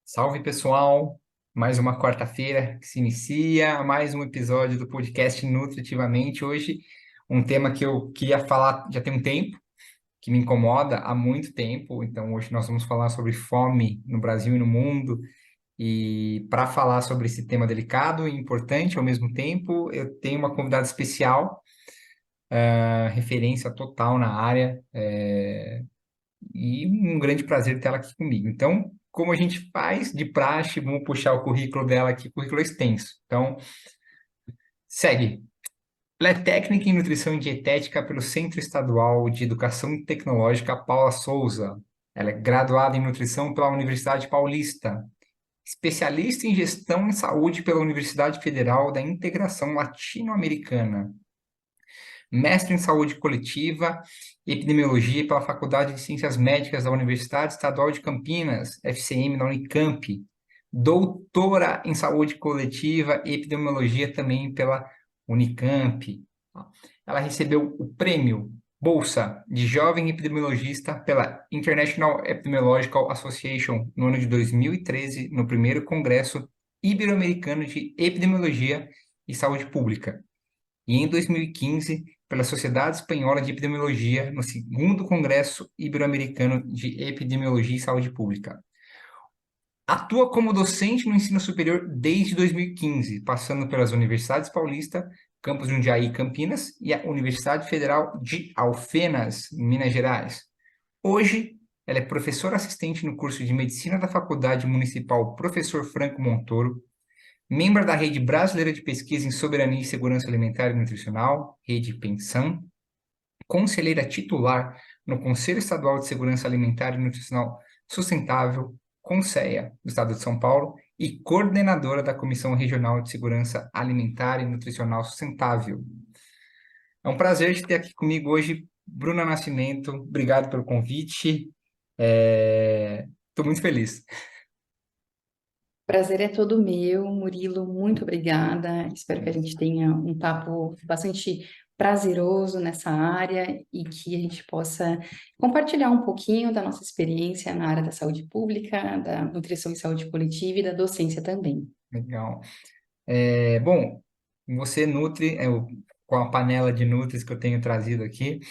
Salve pessoal, mais uma quarta-feira que se inicia, mais um episódio do podcast Nutritivamente. Hoje, um tema que eu queria falar já tem um tempo, que me incomoda há muito tempo. Então, hoje nós vamos falar sobre fome no Brasil e no mundo. E para falar sobre esse tema delicado e importante ao mesmo tempo, eu tenho uma convidada especial, referência total na área. E um grande prazer tê-la aqui comigo. Então, como a gente faz de praxe, vamos puxar o currículo dela aqui, currículo extenso. Então, segue. Ela é técnica em nutrição e dietética pelo Centro Estadual de Educação Tecnológica Paula Souza. Ela é graduada em nutrição pela Universidade Paulista, especialista em gestão em saúde pela Universidade Federal da Integração Latino-Americana, mestre em saúde coletiva e epidemiologia pela Faculdade de Ciências Médicas da Universidade Estadual de Campinas, FCM, na Unicamp, doutora em saúde coletiva e epidemiologia também pela Unicamp. Ela recebeu o prêmio Bolsa de Jovem Epidemiologista pela International Epidemiological Association no ano de 2013, no primeiro Congresso Ibero-Americano de Epidemiologia e Saúde Pública. E em 2015, pela Sociedade Espanhola de Epidemiologia, no segundo Congresso Ibero-Americano de Epidemiologia e Saúde Pública. Atua como docente no ensino superior desde 2015, passando pelas Universidades Paulista, Campus Jundiaí e Campinas, e a Universidade Federal de Alfenas, Minas Gerais. Hoje, ela é professora assistente no curso de Medicina da Faculdade Municipal Professor Franco Montoro, membro da Rede Brasileira de Pesquisa em Soberania e Segurança Alimentar e Nutricional, Rede Pensão, conselheira titular no Conselho Estadual de Segurança Alimentar e Nutricional Sustentável, CONSEA, do Estado de São Paulo, e coordenadora da Comissão Regional de Segurança Alimentar e Nutricional Sustentável. É um prazer te ter aqui comigo hoje, Bruna Nascimento. Obrigado pelo convite. Estou muito feliz. Prazer é todo meu, Murilo, muito obrigada. Espero que a gente tenha um papo bastante prazeroso nessa área e que a gente possa compartilhar um pouquinho da nossa experiência na área da saúde pública, da nutrição e saúde coletiva e da docência também. Legal. Bom, você nutre, com a panela de nutris que eu tenho trazido aqui,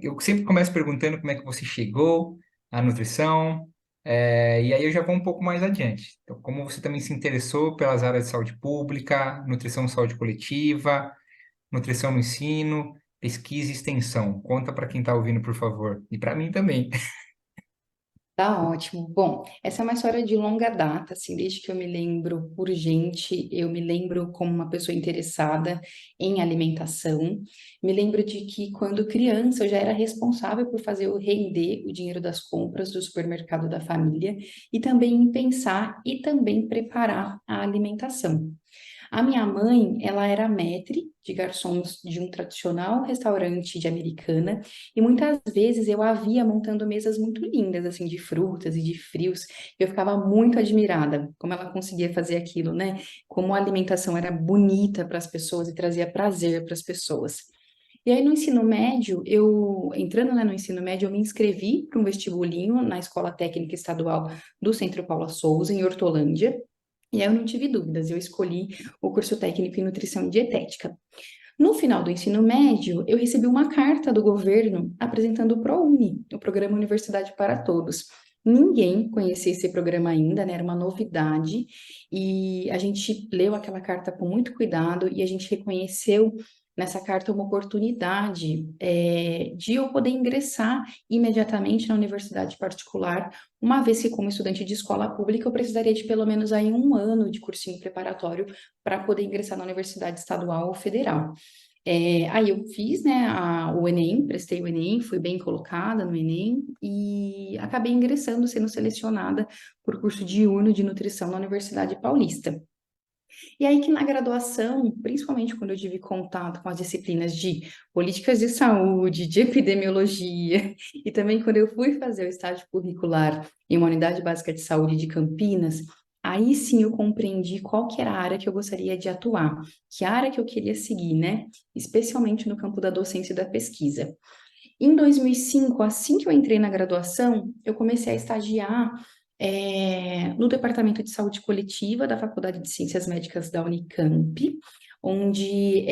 eu sempre começo perguntando como é que você chegou à nutrição, e aí eu já vou um pouco mais adiante. Então, como você também se interessou pelas áreas de saúde pública, nutrição e saúde coletiva, nutrição no ensino, pesquisa e extensão. Conta para quem está ouvindo, por favor. E para mim também. Tá ótimo. Bom, essa é uma história de longa data, assim, desde que eu me lembro por gente, eu me lembro como uma pessoa interessada em alimentação. Me lembro de que quando criança eu já era responsável por fazer eu render o dinheiro das compras do supermercado da família e também em pensar e também preparar a alimentação. A minha mãe, ela era maître de garçons de um tradicional restaurante de Americana e muitas vezes eu a via montando mesas muito lindas, assim, de frutas e de frios. Eu ficava muito admirada como ela conseguia fazer aquilo, né? Como a alimentação era bonita para as pessoas e trazia prazer para as pessoas. E aí no ensino médio, entrando, né, no ensino médio, eu me inscrevi para um vestibulinho na Escola Técnica Estadual do Centro Paula Souza, em Hortolândia. E aí eu não tive dúvidas, eu escolhi o curso técnico em nutrição e dietética. No final do ensino médio, eu recebi uma carta do governo apresentando o ProUni, o Programa Universidade para Todos. Ninguém conhecia esse programa ainda, né? Era uma novidade, e a gente leu aquela carta com muito cuidado e a gente reconheceu nessa carta uma oportunidade de eu poder ingressar imediatamente na universidade particular, uma vez que, como estudante de escola pública, eu precisaria de pelo menos aí um ano de cursinho preparatório para poder ingressar na universidade estadual ou federal. Aí eu fiz, né, o Enem, prestei o Enem, fui bem colocada no Enem e acabei ingressando, sendo selecionada por curso diurno de nutrição na Universidade Paulista. E aí que na graduação, principalmente quando eu tive contato com as disciplinas de políticas de saúde, de epidemiologia, e também quando eu fui fazer o estágio curricular em uma unidade básica de saúde de Campinas, aí sim eu compreendi qual que era a área que eu gostaria de atuar, que área que eu queria seguir, né? Especialmente no campo da docência e da pesquisa. Em 2005, assim que eu entrei na graduação, eu comecei a estagiar no Departamento de Saúde Coletiva da Faculdade de Ciências Médicas da Unicamp, onde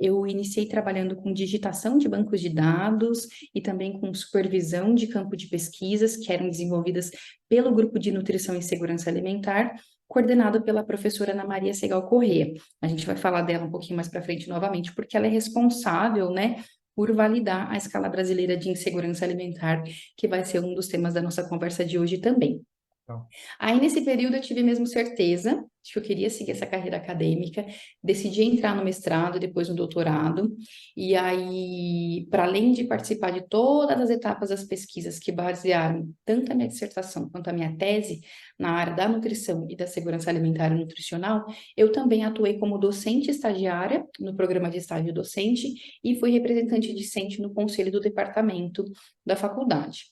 eu iniciei trabalhando com digitação de bancos de dados e também com supervisão de campo de pesquisas que eram desenvolvidas pelo Grupo de Nutrição e Segurança Alimentar, coordenado pela professora Ana Maria Segal Corrêa. A gente vai falar dela um pouquinho mais para frente novamente, porque ela é responsável, né, por validar a escala brasileira de insegurança alimentar, que vai ser um dos temas da nossa conversa de hoje também. Então, Aí, nesse período, eu tive mesmo certeza de que eu queria seguir essa carreira acadêmica, decidi entrar no mestrado, depois no doutorado, e aí, para além de participar de todas as etapas das pesquisas que basearam tanto a minha dissertação quanto a minha tese na área da nutrição e da segurança alimentar e nutricional, eu também atuei como docente estagiária no programa de estágio docente e fui representante discente no conselho do departamento da faculdade.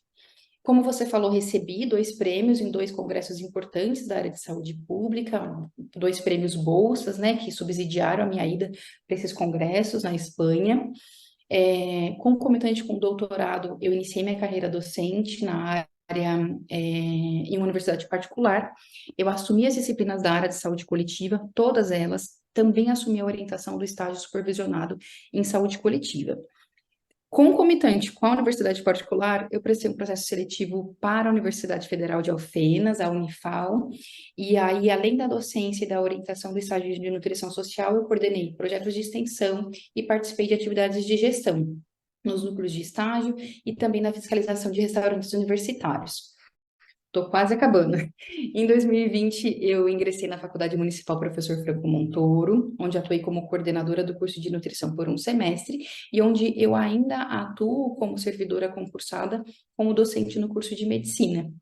Como você falou, recebi 2 prêmios em 2 congressos importantes da área de saúde pública, 2 prêmios bolsas, né, que subsidiaram a minha ida para esses congressos na Espanha. Concomitante com o doutorado, eu iniciei minha carreira docente na área, em uma universidade particular. Eu assumi as disciplinas da área de saúde coletiva, todas elas. Também assumi a orientação do estágio supervisionado em saúde coletiva. Concomitante com a universidade particular, eu prestei um processo seletivo para a Universidade Federal de Alfenas, a Unifal, e aí, além da docência e da orientação do estágio de nutrição social, eu coordenei projetos de extensão e participei de atividades de gestão nos núcleos de estágio e também na fiscalização de restaurantes universitários. Estou quase acabando. Em 2020, eu ingressei na Faculdade Municipal Professor Franco Montoro, onde atuei como coordenadora do curso de nutrição por um semestre e onde eu ainda atuo como servidora concursada como docente no curso de medicina.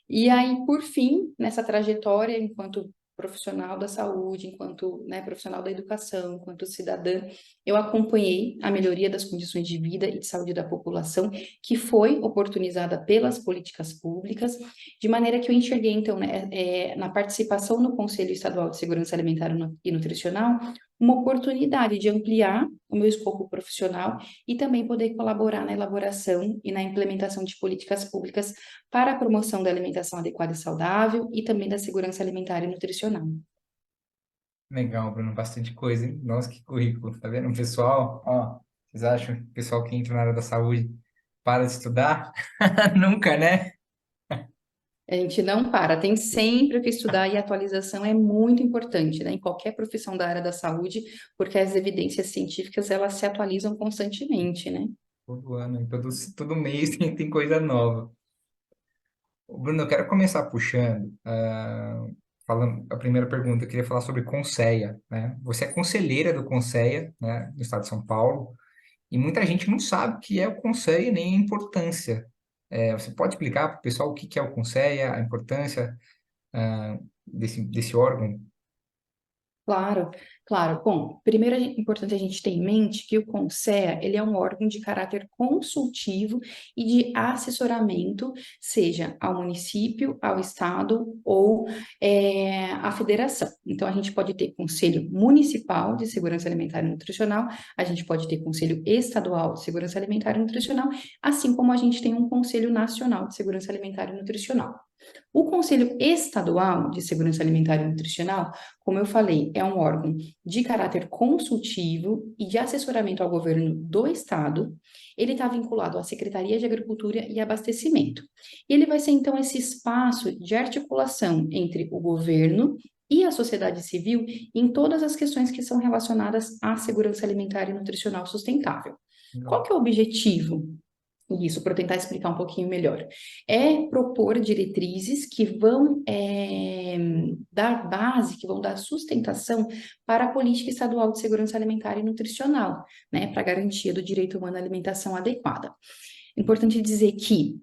E aí, por fim, nessa trajetória, enquanto profissional da saúde, enquanto, né, profissional da educação, enquanto cidadã, eu acompanhei a melhoria das condições de vida e de saúde da população, que foi oportunizada pelas políticas públicas, de maneira que eu enxerguei, então, né, na participação no Conselho Estadual de Segurança Alimentar e Nutricional, uma oportunidade de ampliar o meu escopo profissional e também poder colaborar na elaboração e na implementação de políticas públicas para a promoção da alimentação adequada e saudável e também da segurança alimentar e nutricional. legal, Bruno, bastante coisa, hein? Nossa, que currículo, tá vendo? O pessoal, ó, vocês acham que o pessoal que entra na área da saúde para de estudar? Nunca, né? A gente não para, tem sempre o que estudar e a atualização é muito importante, né, em qualquer profissão da área da saúde, porque as evidências científicas elas se atualizam constantemente, né? Todo ano, todo mês tem coisa nova. Ô, Bruno, eu quero começar puxando, falando a primeira pergunta, eu queria falar sobre Conceia, né? Você é conselheira do Conceia, né, no estado de São Paulo, e muita gente não sabe o que é o Conceia nem a importância. Você pode explicar para o pessoal o que é o Conceia, a importância, desse órgão? Claro, claro. Bom, primeiro é importante a gente ter em mente que o CONSEA, ele é um órgão de caráter consultivo e de assessoramento, seja ao município, ao estado ou à federação. Então, a gente pode ter Conselho Municipal de Segurança Alimentar e Nutricional, a gente pode ter Conselho Estadual de Segurança Alimentar e Nutricional, assim como a gente tem um Conselho Nacional de Segurança Alimentar e Nutricional. O Conselho Estadual de Segurança Alimentar e Nutricional, como eu falei, é um órgão de caráter consultivo e de assessoramento ao governo do Estado. Ele está vinculado à Secretaria de Agricultura e Abastecimento. E ele vai ser, então, esse espaço de articulação entre o governo e a sociedade civil em todas as questões que são relacionadas à segurança alimentar e nutricional sustentável. Qual que é o objetivo isso, para tentar explicar um pouquinho melhor. É propor diretrizes que vão dar base, que vão dar sustentação para a política estadual de segurança alimentar e nutricional, né, para a garantia do direito humano à alimentação adequada. Importante dizer que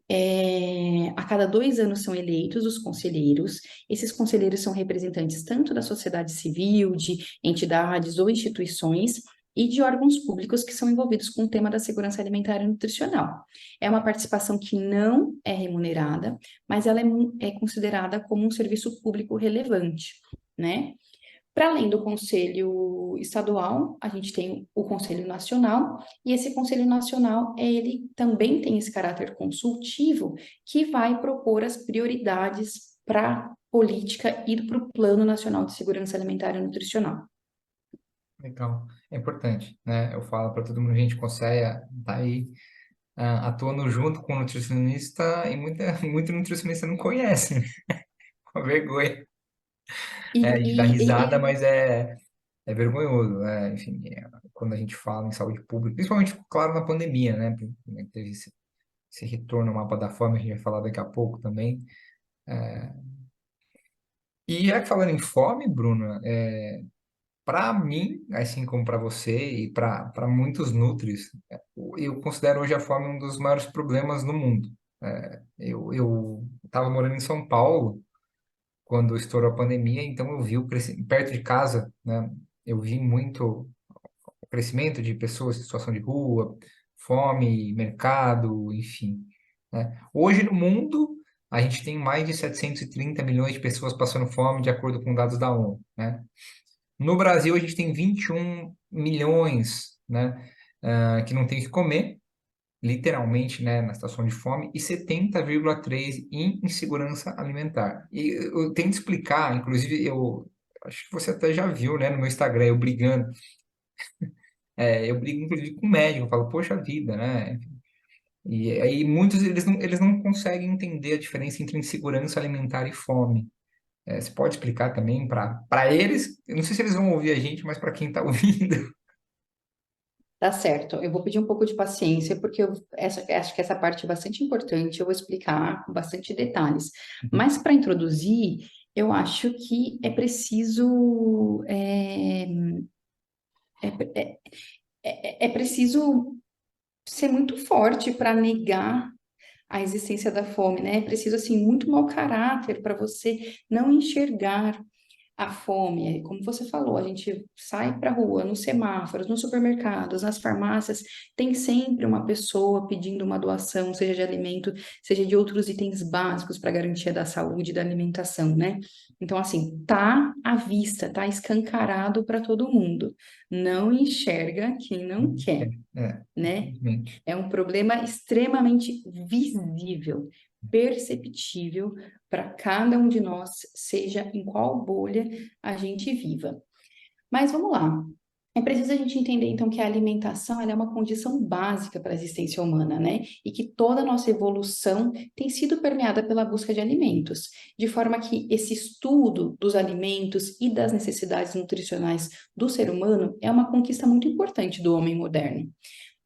a cada 2 anos são eleitos os conselheiros. Esses conselheiros são representantes tanto da sociedade civil, de entidades ou instituições, e de órgãos públicos que são envolvidos com o tema da segurança alimentar e nutricional. É uma participação que não é remunerada, mas ela é considerada como um serviço público relevante, né? Para além do Conselho Estadual, a gente tem o Conselho Nacional, e esse Conselho Nacional, ele também tem esse caráter consultivo, que vai propor as prioridades para a política e para o Plano Nacional de Segurança Alimentar e Nutricional. Legal. É importante, né? Eu falo para todo mundo, a gente consegue tá aí atuando junto com o nutricionista e muito nutricionista não conhece, né? Com vergonha. E, A gente dá e- risada, e- mas é vergonhoso, né? Enfim, quando a gente fala em saúde pública, principalmente, claro, na pandemia, né? Teve esse retorno ao mapa da fome, a gente vai falar daqui a pouco também. E falando em fome, Bruna, para mim, assim como para você e para muitos nutris, eu considero hoje a fome um dos maiores problemas no mundo. Eu estava morando em São Paulo quando estourou a pandemia, então eu vi o crescimento perto de casa, né? Eu vi muito o crescimento de pessoas em situação de rua, fome, mercado, enfim, né? Hoje no mundo, a gente tem mais de 730 milhões de pessoas passando fome, de acordo com dados da ONU, né? No Brasil, a gente tem 21 milhões, né, que não tem o que comer, literalmente, né, na situação de fome, e 70,3 em insegurança alimentar. E eu tento explicar, inclusive, eu acho que você até já viu, né, no meu Instagram, eu brigando. Eu brigo, inclusive, com o médico, eu falo, poxa vida, né? E aí muitos, eles não conseguem entender a diferença entre insegurança alimentar e fome. Você pode explicar também para eles, eu não sei se eles vão ouvir a gente, mas para quem está ouvindo. Tá certo, eu vou pedir um pouco de paciência, porque acho que essa parte é bastante importante, eu vou explicar com bastante detalhes. Mas para introduzir, eu acho que é preciso, é, é preciso ser muito forte para negar a existência da fome, né? É preciso, assim, muito mau caráter para você não enxergar a fome, como você falou, a gente sai para a rua, nos semáforos, nos supermercados, nas farmácias, tem sempre uma pessoa pedindo uma doação, seja de alimento, seja de outros itens básicos para garantia da saúde e da alimentação, né? Então, assim, tá à vista, tá escancarado para todo mundo. Não enxerga quem não quer, né? Infelizmente. É um problema extremamente visível, perceptível para cada um de nós, seja em qual bolha a gente viva. Mas vamos lá. É preciso a gente entender, então, que a alimentação ela é uma condição básica para a existência humana, né? E que toda a nossa evolução tem sido permeada pela busca de alimentos, de forma que esse estudo dos alimentos e das necessidades nutricionais do ser humano é uma conquista muito importante do homem moderno.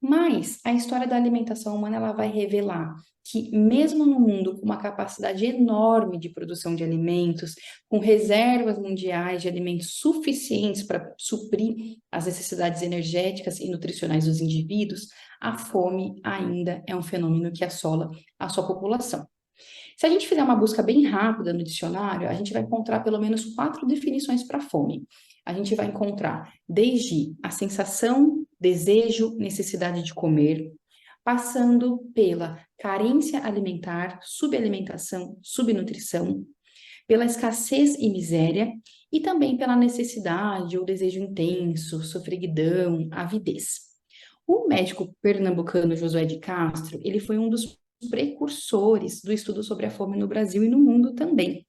Mas a história da alimentação humana ela vai revelar que, mesmo no mundo com uma capacidade enorme de produção de alimentos, com reservas mundiais de alimentos suficientes para suprir as necessidades energéticas e nutricionais dos indivíduos, a fome ainda é um fenômeno que assola a sua população. Se a gente fizer uma busca bem rápida no dicionário, a gente vai encontrar pelo menos 4 definições para fome. A gente vai encontrar desde a sensação, desejo, necessidade de comer, passando pela carência alimentar, subalimentação, subnutrição, pela escassez e miséria e também pela necessidade ou desejo intenso, sofreguidão, avidez. O médico pernambucano Josué de Castro, ele foi um dos precursores do estudo sobre a fome no Brasil e no mundo também.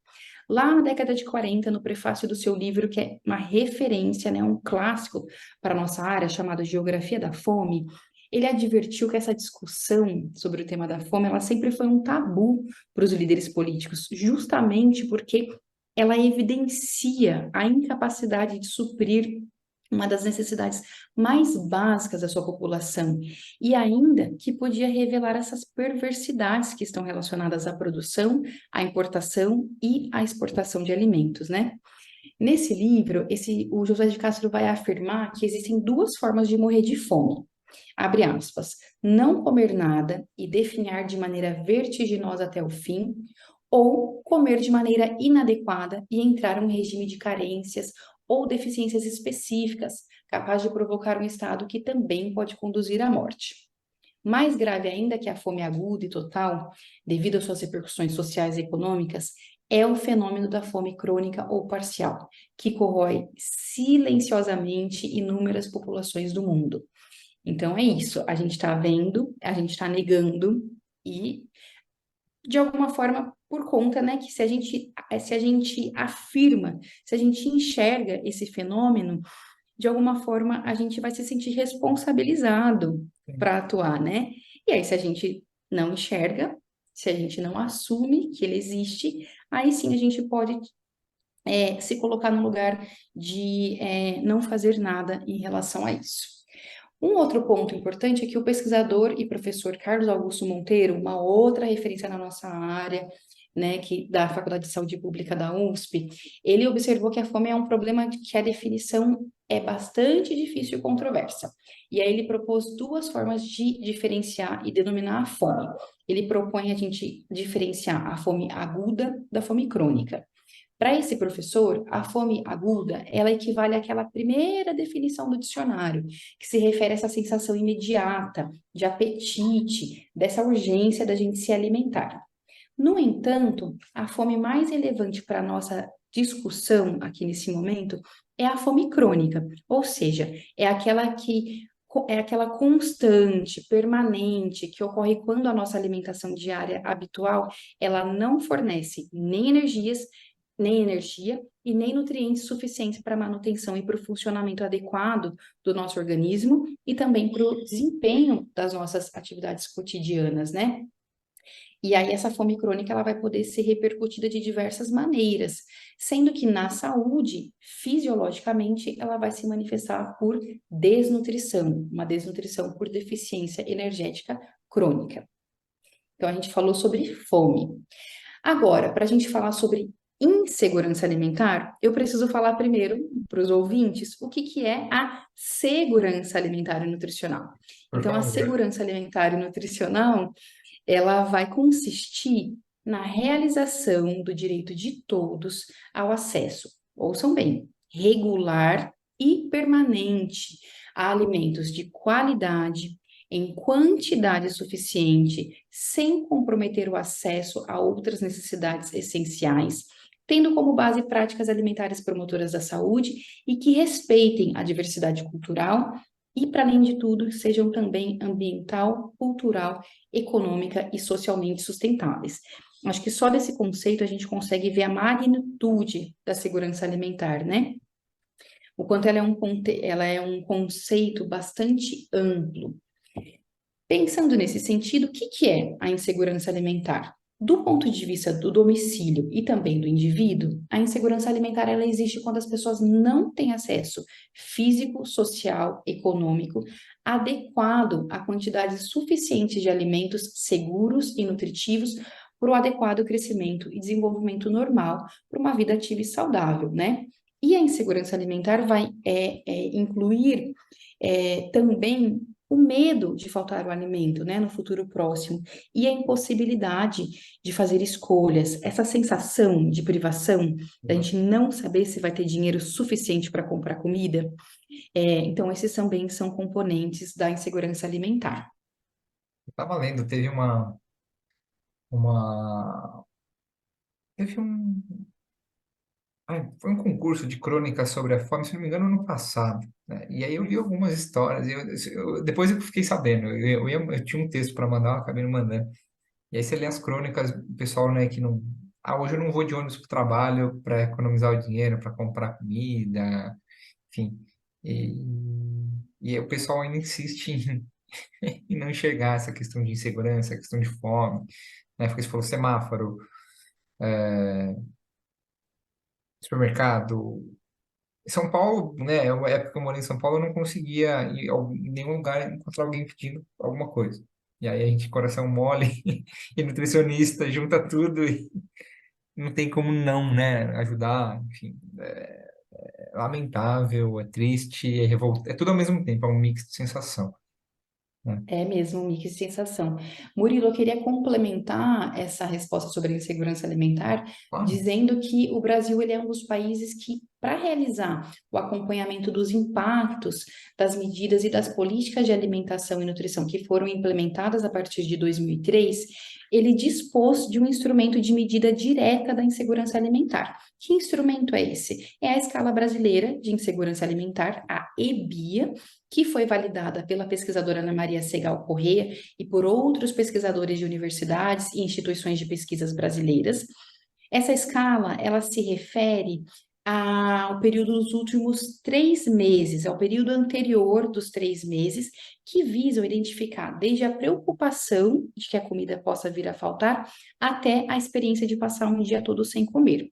Lá na década de 40, no prefácio do seu livro, que é uma referência, né, um clássico para a nossa área, chamado Geografia da Fome, ele advertiu que essa discussão sobre o tema da fome, ela sempre foi um tabu para os líderes políticos, justamente porque ela evidencia a incapacidade de suprir uma das necessidades mais básicas da sua população, e ainda que podia revelar essas perversidades que estão relacionadas à produção, à importação e à exportação de alimentos, né? Nesse livro, o José de Castro vai afirmar que existem duas formas de morrer de fome. Abre aspas, não comer nada e definhar de maneira vertiginosa até o fim, ou comer de maneira inadequada e entrar em um regime de carências ou deficiências específicas, capaz de provocar um estado que também pode conduzir à morte. Mais grave ainda que a fome aguda e total, devido às suas repercussões sociais e econômicas, é o fenômeno da fome crônica ou parcial, que corrói silenciosamente inúmeras populações do mundo. Então é isso, a gente está vendo, a gente está negando e, de alguma forma, por conta, né, que se a gente afirma, se a gente enxerga esse fenômeno, de alguma forma a gente vai se sentir responsabilizado Sim. para atuar, né? E aí, se a gente não enxerga, se a gente não assume que ele existe, aí sim a gente pode se colocar no lugar de não fazer nada em relação a isso. Um outro ponto importante é que o pesquisador e professor Carlos Augusto Monteiro, uma outra referência na nossa área, né, da Faculdade de Saúde Pública da USP, ele observou que a fome é um problema que a definição é bastante difícil e controversa. E aí ele propôs duas formas de diferenciar e denominar a fome. Ele propõe a gente diferenciar a fome aguda da fome crônica. Para esse professor, a fome aguda, ela equivale àquela primeira definição do dicionário, que se refere a essa sensação imediata de apetite, dessa urgência da gente se alimentar. No entanto, a fome mais relevante para a nossa discussão aqui nesse momento é a fome crônica, ou seja, é aquela constante, permanente, que ocorre quando a nossa alimentação diária habitual, ela não fornece nem energia e nem nutrientes suficientes para a manutenção e para o funcionamento adequado do nosso organismo e também para o desempenho das nossas atividades cotidianas, né? E aí essa fome crônica ela vai poder ser repercutida de diversas maneiras, sendo que na saúde, fisiologicamente, ela vai se manifestar por desnutrição, uma desnutrição por deficiência energética crônica. Então a gente falou sobre fome. Agora, para a gente falar sobre insegurança alimentar, eu preciso falar primeiro para os ouvintes o que, que é a segurança alimentar e nutricional. Por Então, a favor. segurança alimentar e nutricional ela vai consistir na realização do direito de todos ao acesso, ouçam bem, regular e permanente a alimentos de qualidade, em quantidade suficiente, sem comprometer o acesso a outras necessidades essenciais, tendo como base práticas alimentares promotoras da saúde e que respeitem a diversidade cultural e, para além de tudo, sejam também ambiental, cultural, econômica e socialmente sustentáveis. Acho que só desse conceito a gente consegue ver a magnitude da segurança alimentar, né? O quanto ela é um conceito bastante amplo. Pensando nesse sentido, o que, que é a insegurança alimentar? Do ponto de vista do domicílio e também do indivíduo, a insegurança alimentar ela existe quando as pessoas não têm acesso físico, social, econômico adequado a quantidades suficientes de alimentos seguros e nutritivos para o adequado crescimento e desenvolvimento normal para uma vida ativa e saudável, né? E a insegurança alimentar vai incluir também o medo de faltar o alimento, né, no futuro próximo, e a impossibilidade de fazer escolhas, essa sensação de privação, da gente não saber se vai ter dinheiro suficiente para comprar comida, então esses também são componentes da insegurança alimentar. Eu tava lendo, uma, teve um, foi um concurso de crônicas sobre a fome, se não me engano, ano passado, né? E aí eu li algumas histórias, depois eu fiquei sabendo, eu tinha um texto para mandar, eu acabei não mandando. E aí você lê as crônicas, o pessoal, né, que não... Ah, hoje eu não vou de ônibus para o trabalho para economizar o dinheiro, para comprar comida, enfim. E, e aí o pessoal ainda insiste em, em não enxergar essa questão de insegurança, a questão de fome, né? Porque você falou semáforo, supermercado. Em São Paulo, né, é uma época que eu morei em São Paulo, eu não conseguia ir em nenhum lugar encontrar alguém pedindo alguma coisa. E aí a gente, coração mole e nutricionista, junta tudo e não tem como não, né, ajudar, enfim. É lamentável, é triste, é revoltado, é tudo ao mesmo tempo, é um mix de sensação, né? É mesmo um mix de sensação. Murilo, eu queria complementar essa resposta sobre a insegurança alimentar, Claro. dizendo que o Brasil ele é um dos países que para realizar o acompanhamento dos impactos das medidas e das políticas de alimentação e nutrição que foram implementadas a partir de 2003, ele dispôs de um instrumento de medida direta da insegurança alimentar. Que instrumento é esse? É a Escala Brasileira de Insegurança Alimentar, a EBIA, que foi validada pela pesquisadora Ana Maria Segal Corrêa e por outros pesquisadores de universidades e instituições de pesquisas brasileiras. Essa escala, ela se refere ao período dos últimos 3 meses, ao período anterior dos 3 meses, que visam identificar desde a preocupação de que a comida possa vir a faltar, até a experiência de passar um dia todo sem comer.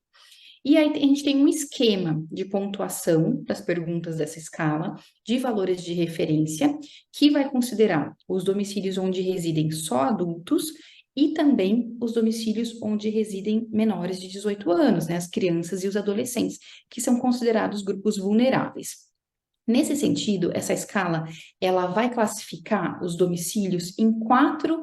E aí a gente tem um esquema de pontuação das perguntas dessa escala, de valores de referência, que vai considerar os domicílios onde residem só adultos e também os domicílios onde residem menores de 18 anos, né, as crianças e os adolescentes, que são considerados grupos vulneráveis. Nesse sentido, essa escala, ela vai classificar os domicílios em quatro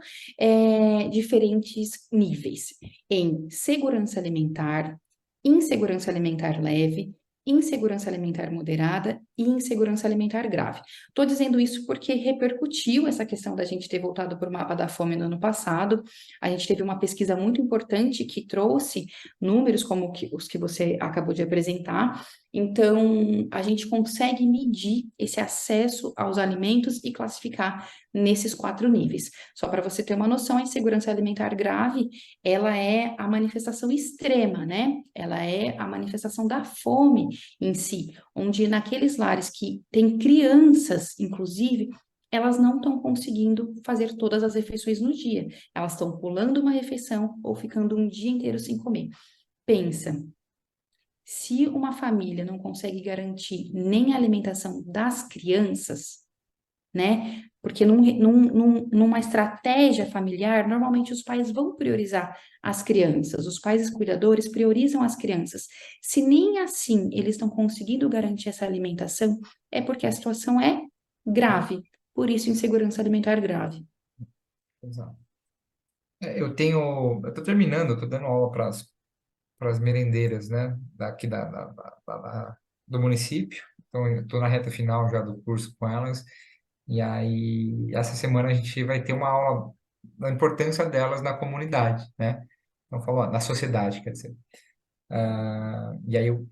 diferentes níveis: em segurança alimentar, insegurança alimentar leve, insegurança alimentar moderada e insegurança alimentar grave. Estou dizendo isso porque repercutiu essa questão da gente ter voltado para o mapa da fome no ano passado. A gente teve uma pesquisa muito importante que trouxe números como os que você acabou de apresentar. Então, a gente consegue medir esse acesso aos alimentos e classificar nesses 4 níveis. Só para você ter uma noção, a insegurança alimentar grave, ela é a manifestação extrema, né? Ela é a manifestação da fome em si, onde naqueles lares que tem crianças, inclusive, elas não estão conseguindo fazer todas as refeições no dia. Elas estão pulando uma refeição ou ficando um dia inteiro sem comer. Pensa, se uma família não consegue garantir nem a alimentação das crianças, né? Porque numa estratégia familiar, normalmente os pais vão priorizar as crianças, os pais cuidadores priorizam as crianças. Se nem assim eles estão conseguindo garantir essa alimentação, é porque a situação é grave. Por isso, insegurança alimentar grave. Exato. Eu tô terminando, eu tô dando aula para as merendeiras, né, daqui do município. Então, eu tô na reta final já do curso com elas. E aí, essa semana a gente vai ter uma aula da importância delas na comunidade, né? Então, falou, na sociedade, quer dizer. E aí eu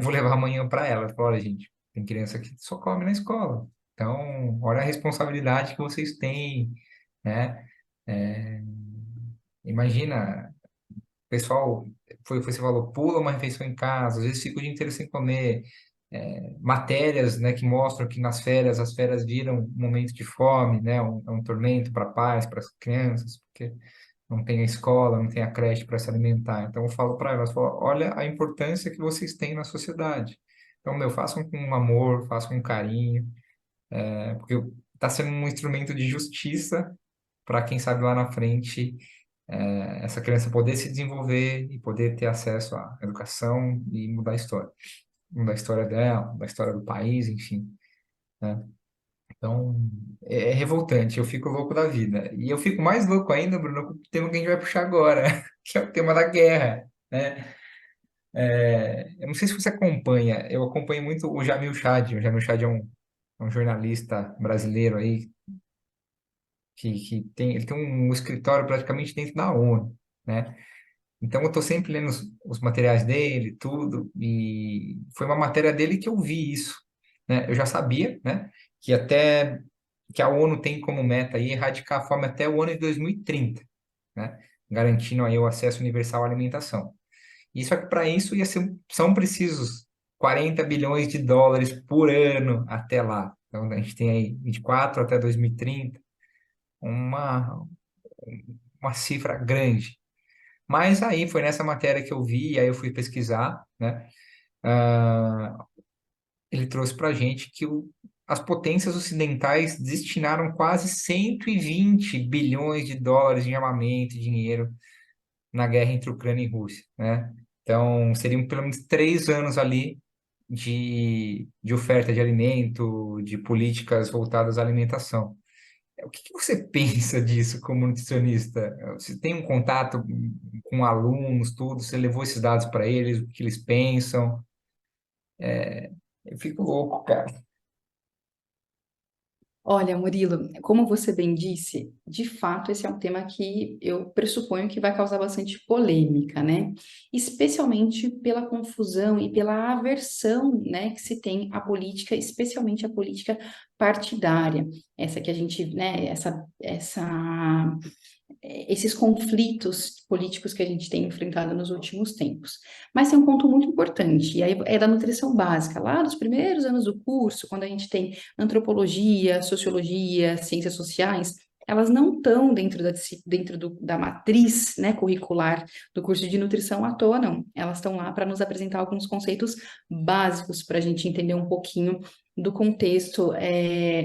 vou levar amanhã para ela. Falar, olha, gente, tem criança que só come na escola. Então, olha a responsabilidade que vocês têm, né? É, imagina, o pessoal, você falou, pula uma refeição em casa, às vezes fica o dia inteiro sem comer. Matérias, né, que mostram que nas férias, as férias viram um momento de fome, né? É um tormento para pais, para as crianças, porque não tem a escola, não tem a creche para se alimentar. Então eu falo para elas, falo, olha a importância que vocês têm na sociedade. Então, meu, façam com amor, façam com carinho, porque está sendo um instrumento de justiça para quem sabe lá na frente essa criança poder se desenvolver e poder ter acesso à educação e mudar a história dela, mudar a história do país, enfim, né? Então, é revoltante, eu fico louco da vida. E eu fico mais louco ainda, Bruno, com o tema que a gente vai puxar agora, que é o tema da guerra, né? Eu não sei se você acompanha, eu acompanho muito o Jamil Chad. O Jamil Chad é um jornalista brasileiro aí, que ele tem um escritório praticamente dentro da ONU, né? Então, eu estou sempre lendo os materiais dele, tudo, e foi uma matéria dele que eu vi isso, né? Eu já sabia, né, que a ONU tem como meta aí erradicar a fome até o ano de 2030, né? Garantindo aí o acesso universal à alimentação. E só que para isso são precisos 40 bilhões de dólares por ano até lá. Então, a gente tem aí 24 até 2030, uma, uma cifra grande. Mas aí foi nessa matéria que eu vi, aí eu fui pesquisar, né? Ah, ele trouxe para a gente que as potências ocidentais destinaram quase 120 bilhões de dólares em armamento e dinheiro na guerra entre Ucrânia e Rússia, né? Então, seriam pelo menos 3 anos ali de oferta de alimento, de políticas voltadas à alimentação. O que que você pensa disso como nutricionista? Você tem um contato com alunos, tudo? Você levou esses dados para eles? O que eles pensam? Eu fico louco, cara. Olha, Murilo, como você bem disse, de fato esse é um tema que eu pressuponho que vai causar bastante polêmica, né? Especialmente pela confusão e pela aversão, né, que se tem à política, especialmente a política partidária. Essa que a gente, né, esses conflitos políticos que a gente tem enfrentado nos últimos tempos. Mas tem um ponto muito importante, e aí é da nutrição básica, lá dos primeiros anos do curso, quando a gente tem antropologia, sociologia, ciências sociais, elas não estão da matriz, né, curricular do curso de nutrição à toa, não. Elas estão lá para nos apresentar alguns conceitos básicos para a gente entender um pouquinho do contexto,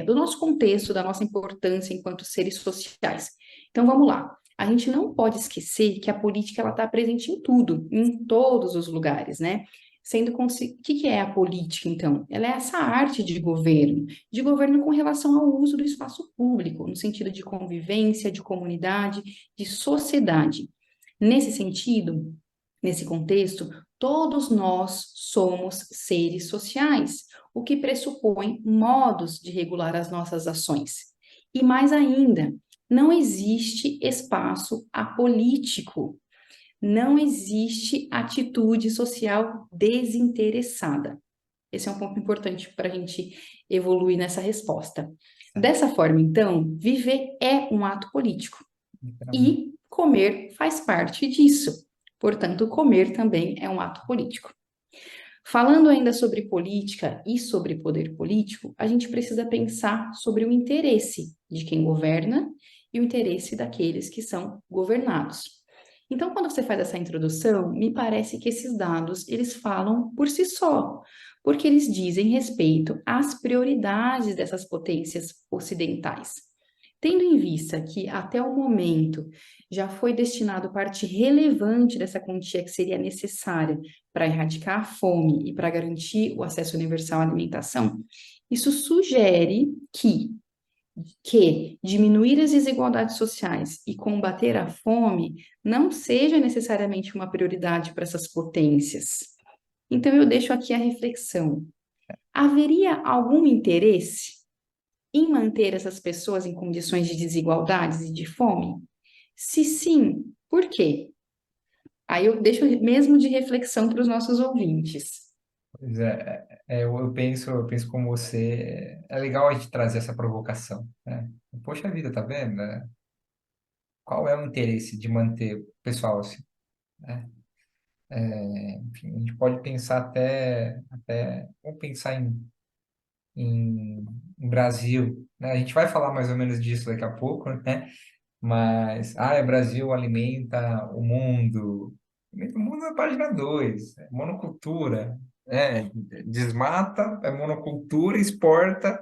do nosso contexto, da nossa importância enquanto seres sociais. Então vamos lá. A gente não pode esquecer que a política ela está presente em tudo, em todos os lugares, né? O que que é a política, então? Ela é essa arte de governo com relação ao uso do espaço público, no sentido de convivência, de comunidade, de sociedade. Nesse sentido, nesse contexto, todos nós somos seres sociais, o que pressupõe modos de regular as nossas ações. E mais ainda, não existe espaço apolítico, não existe atitude social desinteressada. Esse é um ponto importante para a gente evoluir nessa resposta. Dessa forma, então, viver é um ato político Literalmente. e comer faz parte disso. Portanto, comer também é um ato político. Falando ainda sobre política e sobre poder político, a gente precisa pensar sobre o interesse de quem governa e o interesse daqueles que são governados. Então, quando você faz essa introdução, me parece que esses dados, eles falam por si só, porque eles dizem respeito às prioridades dessas potências ocidentais. Tendo em vista que até o momento já foi destinado parte relevante dessa quantia que seria necessária para erradicar a fome e para garantir o acesso universal à alimentação, isso sugere que diminuir as desigualdades sociais e combater a fome não seja necessariamente uma prioridade para essas potências. Então, eu deixo aqui a reflexão. Haveria algum interesse em manter essas pessoas em condições de desigualdades e de fome? Se sim, por quê? Aí eu deixo mesmo de reflexão para os nossos ouvintes. Pois eu penso como você. É legal a gente trazer essa provocação, né? Poxa vida, tá vendo, né? Qual é o interesse de manter o pessoal assim, né? Enfim, a gente pode pensar vamos pensar em Brasil, né? A gente vai falar mais ou menos disso daqui a pouco, né? Mas, o Brasil alimenta o mundo. Alimenta o mundo na página 2 monocultura, né? Desmata, é monocultura, exporta.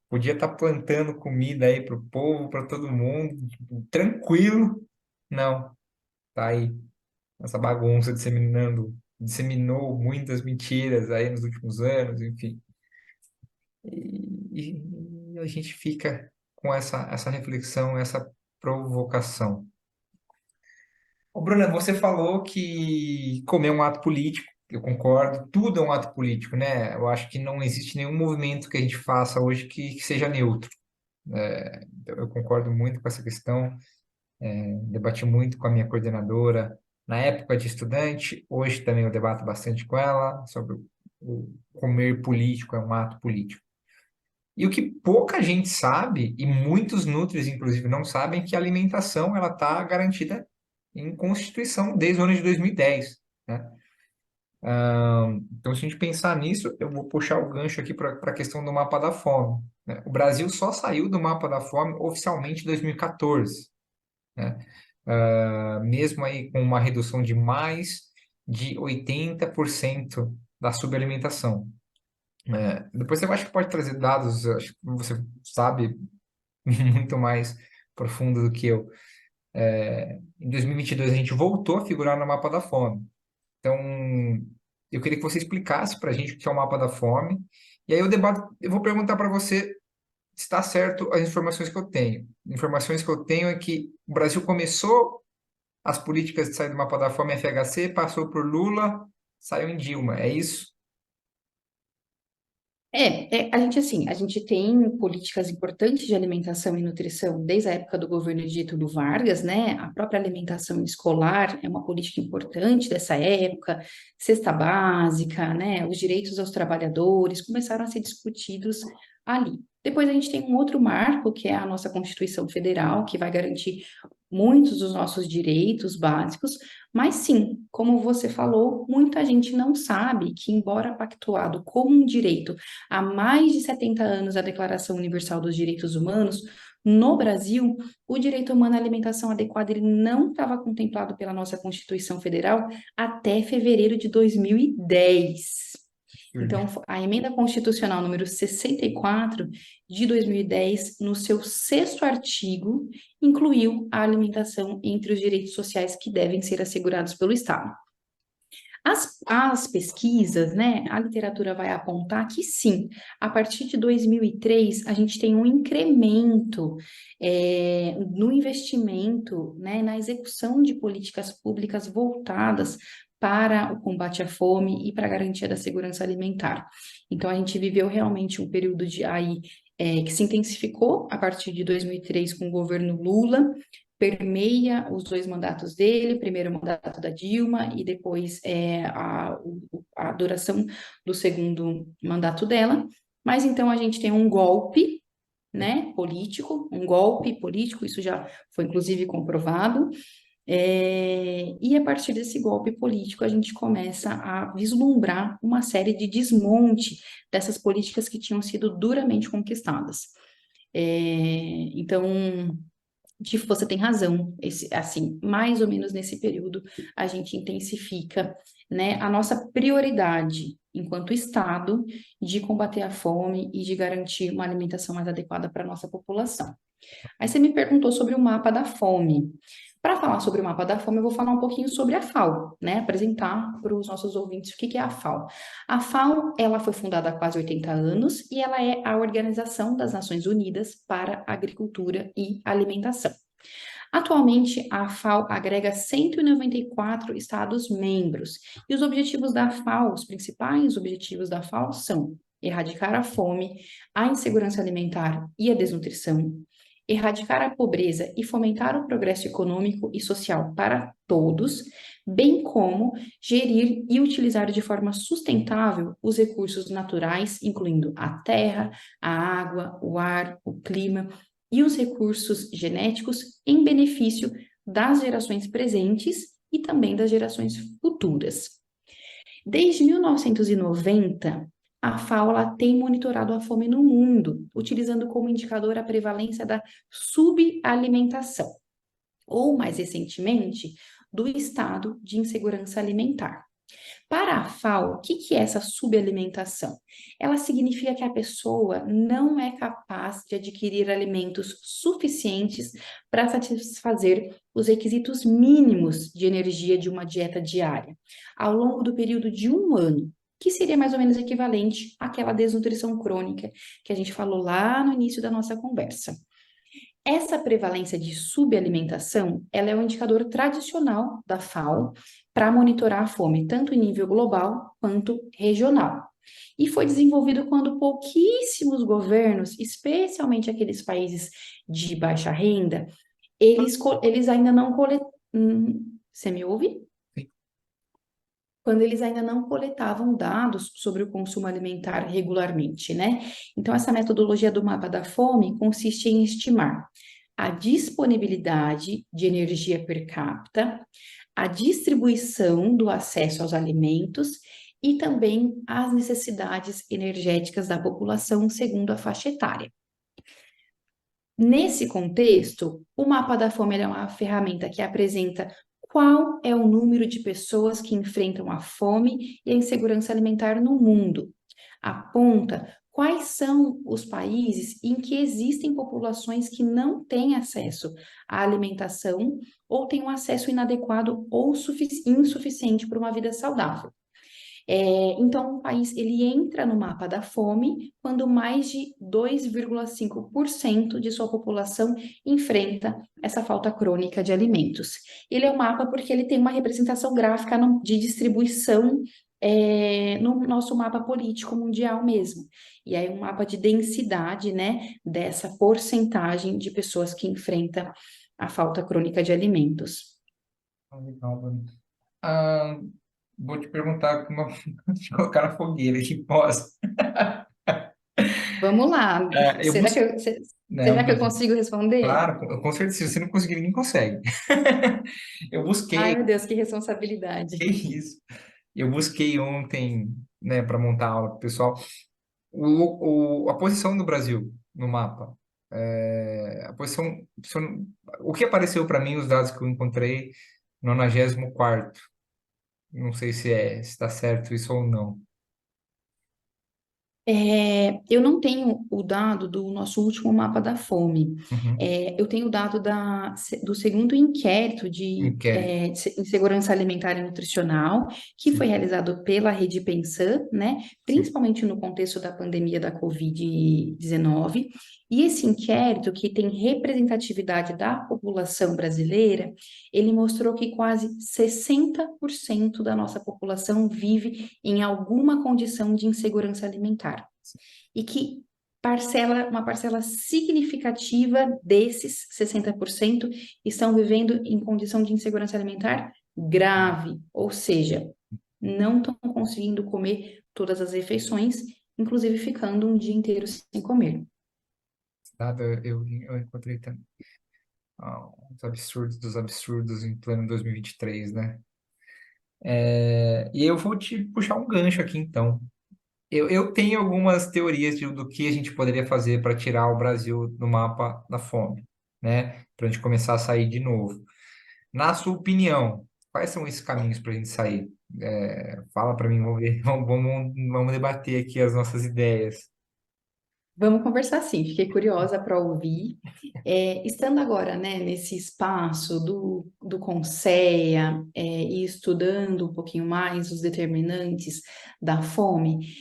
Podia estar plantando comida aí para o povo, para todo mundo, tipo, tranquilo. Não, tá aí essa bagunça disseminou muitas mentiras aí nos últimos anos, enfim. E a gente fica com essa reflexão, essa provocação. Ô, Bruna, você falou que comer é um ato político, eu concordo, tudo é um ato político, né? Eu acho que não existe nenhum movimento que a gente faça hoje que seja neutro. Eu concordo muito com essa questão, debati muito com a minha coordenadora na época de estudante, hoje também eu debato bastante com ela sobre o comer político é um ato político. E o que pouca gente sabe, e muitos nútrios, inclusive, não sabem, que a alimentação ela está garantida em Constituição desde o ano de 2010, né? Então, se a gente pensar nisso, eu vou puxar o gancho aqui para a questão do mapa da fome, né? O Brasil só saiu do mapa da fome oficialmente em 2014, né? Mesmo aí com uma redução de mais de 80% da subalimentação. Depois eu acho que pode trazer dados, acho que você sabe muito mais profundo do que eu. Em 2022 a gente voltou a figurar no mapa da fome. Então, eu queria que você explicasse para a gente o que é o mapa da fome. E aí eu vou perguntar para você se está certo as informações que eu tenho. Informações que eu tenho é que o Brasil começou as políticas de sair do mapa da fome FHC, passou por Lula, saiu em Dilma. É isso? A gente tem políticas importantes de alimentação e nutrição desde a época do governo de Getúlio Vargas, né? A própria alimentação escolar é uma política importante dessa época, cesta básica, né? Os direitos aos trabalhadores começaram a ser discutidos ali. Depois a gente tem um outro marco, que é a nossa Constituição Federal, que vai garantir muitos dos nossos direitos básicos, mas sim, como você falou, muita gente não sabe que, embora pactuado como um direito há mais de 70 anos a Declaração Universal dos Direitos Humanos, no Brasil, o direito humano à alimentação adequada ele não estava contemplado pela nossa Constituição Federal até fevereiro de 2010. Absurdo. Então, a emenda constitucional número 64 de 2010, no seu sexto artigo, incluiu a alimentação entre os direitos sociais que devem ser assegurados pelo Estado. As pesquisas, né, a literatura vai apontar que sim, a partir de 2003, a gente tem um incremento no investimento, né, na execução de políticas públicas voltadas para o combate à fome e para a garantia da segurança alimentar. Então, a gente viveu realmente um período que se intensificou a partir de 2003 com o governo Lula, permeia os dois mandatos dele, primeiro mandato da Dilma e depois a duração do segundo mandato dela. Mas então a gente tem um golpe, né, político, um golpe político, isso já foi inclusive comprovado, e a partir desse golpe político a gente começa a vislumbrar uma série de desmonte dessas políticas que tinham sido duramente conquistadas. Então, você tem razão, assim, mais ou menos nesse período a gente intensifica, né, a nossa prioridade enquanto Estado de combater a fome e de garantir uma alimentação mais adequada para a nossa população. Aí você me perguntou sobre o mapa da fome. Para falar sobre o mapa da fome, eu vou falar um pouquinho sobre a FAO, né? Apresentar para os nossos ouvintes o que é a FAO. A FAO, ela foi fundada há quase 80 anos e ela é a Organização das Nações Unidas para a Agricultura e Alimentação. Atualmente, a FAO agrega 194 Estados-membros e os objetivos da FAO, os principais objetivos da FAO são erradicar a fome, a insegurança alimentar e a desnutrição, erradicar a pobreza e fomentar o progresso econômico e social para todos, bem como gerir e utilizar de forma sustentável os recursos naturais, incluindo a terra, a água, o ar, o clima e os recursos genéticos em benefício das gerações presentes e também das gerações futuras. Desde 1990, a FAO tem monitorado a fome no mundo, utilizando como indicador a prevalência da subalimentação, ou, mais recentemente, do estado de insegurança alimentar. Para a FAO, o que é essa subalimentação? Ela significa que a pessoa não é capaz de adquirir alimentos suficientes para satisfazer os requisitos mínimos de energia de uma dieta diária, ao longo do período de um ano, que seria mais ou menos equivalente àquela desnutrição crônica que a gente falou lá no início da nossa conversa. Essa prevalência de subalimentação, ela é um indicador tradicional da FAO para monitorar a fome, tanto em nível global quanto regional. E foi desenvolvido quando pouquíssimos governos, especialmente aqueles países de baixa renda, eles ainda não coletavam. Você me ouve? Quando eles ainda não coletavam dados sobre o consumo alimentar regularmente, né? Então, essa metodologia do mapa da fome consiste em estimar a disponibilidade de energia per capita, a distribuição do acesso aos alimentos e também as necessidades energéticas da população segundo a faixa etária. Nesse contexto, o mapa da fome é uma ferramenta que apresenta qual é o número de pessoas que enfrentam a fome e a insegurança alimentar no mundo. Aponta quais são os países em que existem populações que não têm acesso à alimentação ou têm um acesso inadequado ou insuficiente para uma vida saudável. Então, o país ele entra no mapa da fome quando mais de 2,5% de sua população enfrenta essa falta crônica de alimentos. Ele é um mapa porque ele tem uma representação gráfica de distribuição no nosso mapa político mundial mesmo. E aí um mapa de densidade, né, dessa porcentagem de pessoas que enfrentam a falta crônica de alimentos. Legal, Bruno. Ah, vou te perguntar como te colocar na fogueira, que posso. Vamos lá. Eu busco. Será Não, que eu consigo responder? claro, com certeza, se você não conseguir, ninguém consegue. Eu Ai, busquei, meu Deus, que responsabilidade. que isso? Eu busquei ontem, né, para montar a aula com o pessoal, a posição do Brasil no mapa. A posição, o que apareceu para mim, os dados que eu encontrei, 94º. Não sei se está certo isso ou não. Eu não tenho o dado do nosso último mapa da fome. Uhum. Eu tenho o dado do segundo inquérito Inquérito. de insegurança alimentar e nutricional, que foi Sim, realizado pela Rede Pensan, né? sim. Principalmente no contexto da pandemia da Covid-19. E esse inquérito, que tem representatividade da população brasileira, ele mostrou que quase 60% da nossa população vive em alguma condição de insegurança alimentar e que uma parcela significativa desses 60% estão vivendo em condição de insegurança alimentar grave, ou seja, não estão conseguindo comer todas as refeições, inclusive ficando um dia inteiro sem comer. Dado eu encontrei também os absurdos dos absurdos em pleno 2023, né? E eu vou te puxar um gancho aqui, então. Eu tenho algumas teorias do que a gente poderia fazer para tirar o Brasil do mapa da fome, né? Para a gente começar a sair de novo. Na sua opinião, quais são esses caminhos para a gente sair? Fala para mim, vamos ver, vamos debater aqui as nossas ideias. Vamos conversar sim, fiquei curiosa para ouvir. Estando agora, né, nesse espaço do CONSEA, e estudando um pouquinho mais os determinantes da fome,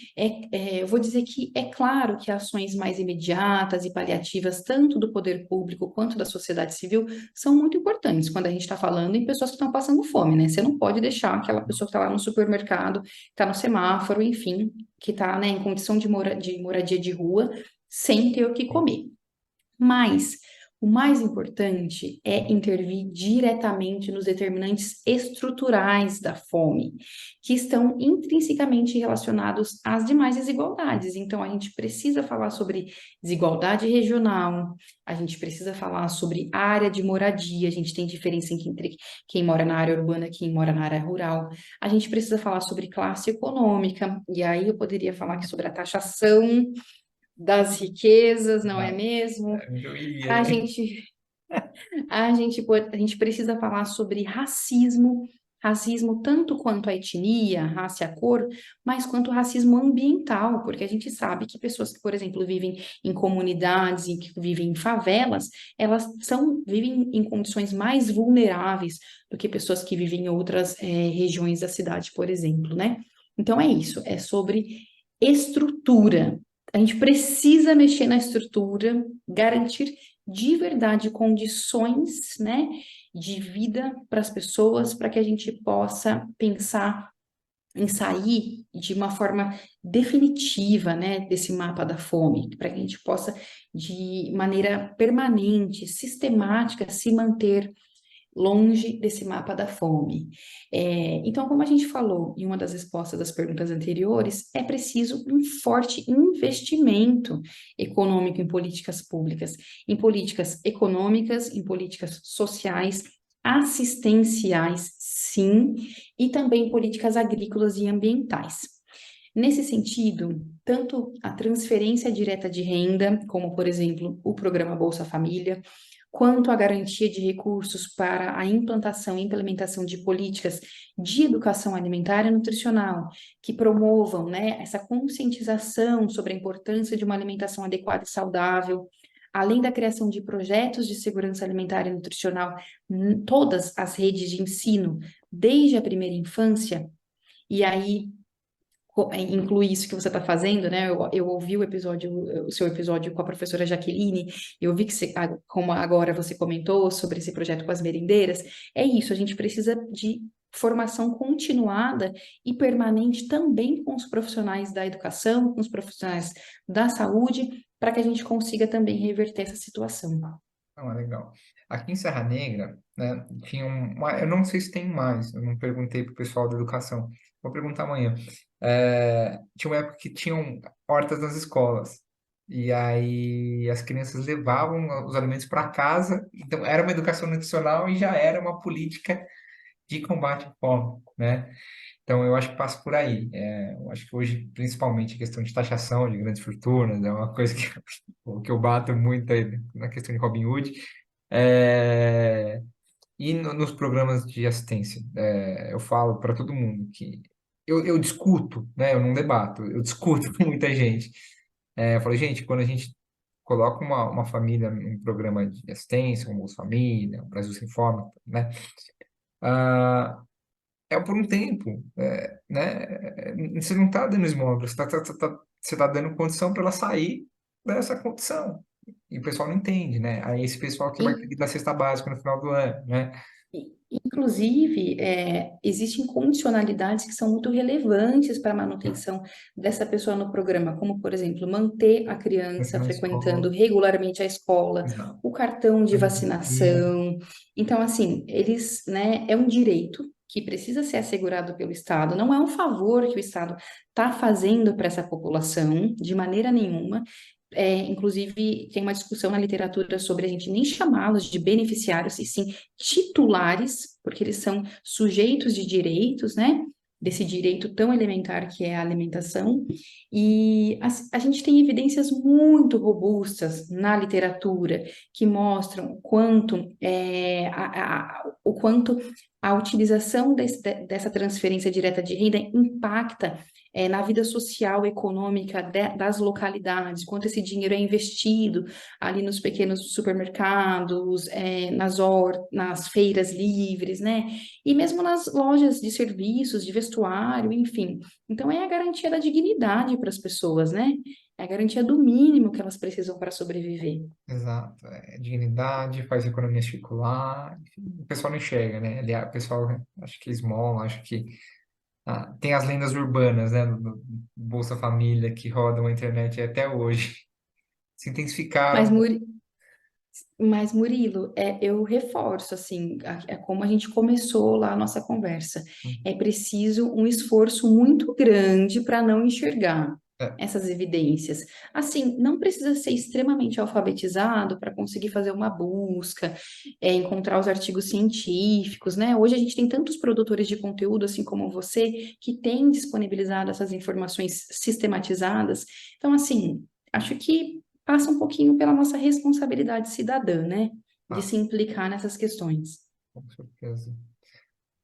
eu vou dizer que é claro que ações mais imediatas e paliativas, tanto do poder público quanto da sociedade civil, são muito importantes quando a gente está falando em pessoas que estão passando fome, né? Você não pode deixar aquela pessoa que está lá no supermercado, está no semáforo, enfim, que está, né, em condição de moradia de rua, sem ter o que comer. Mas o mais importante é intervir diretamente nos determinantes estruturais da fome, que estão intrinsecamente relacionados às demais desigualdades. Então, a gente precisa falar sobre desigualdade regional, a gente precisa falar sobre área de moradia, a gente tem diferença entre quem mora na área urbana e quem mora na área rural. A gente precisa falar sobre classe econômica, e aí eu poderia falar aqui sobre a taxação das riquezas, não é Ah, mesmo? eu iria, A hein? gente, a gente precisa falar sobre racismo, racismo tanto quanto a etnia, a raça e a cor, mas quanto o racismo ambiental, porque a gente sabe que pessoas que, por exemplo, vivem em comunidades e que vivem em favelas, vivem em condições mais vulneráveis do que pessoas que vivem em outras, regiões da cidade, por exemplo, né? Então é isso, é sobre estrutura. A gente precisa mexer na estrutura, garantir de verdade condições, né, de vida para as pessoas, para que a gente possa pensar em sair de uma forma definitiva, né, desse mapa da fome, para que a gente possa, de maneira permanente, sistemática, se manter longe desse mapa da fome. Então, como a gente falou em uma das respostas das perguntas anteriores, é preciso um forte investimento econômico em políticas públicas, em políticas econômicas, em políticas sociais, assistenciais, sim, e também políticas agrícolas e ambientais. Nesse sentido, tanto a transferência direta de renda, como, por exemplo, o programa Bolsa Família, quanto a garantia de recursos para a implantação e implementação de políticas de educação alimentar e nutricional, que promovam, né, essa conscientização sobre a importância de uma alimentação adequada e saudável, além da criação de projetos de segurança alimentar e nutricional em todas as redes de ensino, desde a primeira infância, e aí inclui isso que você está fazendo, né? Eu ouvi o seu episódio com a professora Jaqueline, eu vi que como agora você comentou sobre esse projeto com as merendeiras, é isso, a gente precisa de formação continuada e permanente também com os profissionais da educação, com os profissionais da saúde, para que a gente consiga também reverter essa situação. Não, é legal. Aqui em Serra Negra, né, tinha eu não sei se tem mais, eu não perguntei para o pessoal da educação, vou perguntar amanhã. Tinha uma época que tinham hortas nas escolas, e aí as crianças levavam os alimentos para casa, então era uma educação nutricional e já era uma política de combate à fome, né? Então, eu acho que passa por aí. Eu acho que hoje, principalmente, a questão de taxação de grandes fortunas é uma coisa que eu bato muito aí na questão de Robin Hood. É, e nos programas de assistência, eu falo para todo mundo que eu discuto, né? Eu não debato, eu discuto com muita gente. Eu falo, gente, quando a gente coloca uma família em um programa de assistência, como Bolsa Família, o Brasil Sem Fome, né? Ah, é por um tempo, né? Você não está dando esmola, você tá dando condição para ela sair dessa condição. E o pessoal não entende, né? Aí esse pessoal que vai ter que dar cesta básica no final do ano, né? Inclusive, existem condicionalidades que são muito relevantes para a manutenção dessa pessoa no programa, como, por exemplo, manter a criança Entrar na escola, frequentando regularmente a escola, exato. o cartão de Fazer terapia, vacinação. Então, assim, eles, né, é um direito que precisa ser assegurado pelo Estado, não é um favor que o Estado está fazendo para essa população, de maneira nenhuma. Inclusive, tem uma discussão na literatura sobre a gente nem chamá-los de beneficiários, e sim titulares, porque eles são sujeitos de direitos, né? Desse direito tão elementar que é a alimentação. E a gente tem evidências muito robustas na literatura que mostram o quanto a utilização dessa transferência direta de renda impacta na vida social, econômica das localidades, quanto esse dinheiro é investido ali nos pequenos supermercados, nas feiras livres, né? E mesmo nas lojas de serviços, de vestuário, enfim. Então, é a garantia da dignidade para as pessoas, né? É a garantia do mínimo que elas precisam para sobreviver. exato. Dignidade, faz economia circular, enfim, o pessoal não enxerga, né? Aliás, o pessoal acha que esmola, acha que tem as lendas urbanas, né, do Bolsa Família que rodam a internet até hoje. Se Mas, intensificaram. Muri, Mas, Murilo, eu reforço, assim, é como a gente começou lá a nossa conversa. É preciso um esforço muito grande para não enxergar É, essas evidências. Assim, não precisa ser extremamente alfabetizado para conseguir fazer uma busca, encontrar os artigos científicos, né? Hoje a gente tem tantos produtores de conteúdo, assim como você, que têm disponibilizado essas informações sistematizadas. Então, assim, acho que passa um pouquinho pela nossa responsabilidade cidadã, né? De se passa, implicar nessas questões. com certeza.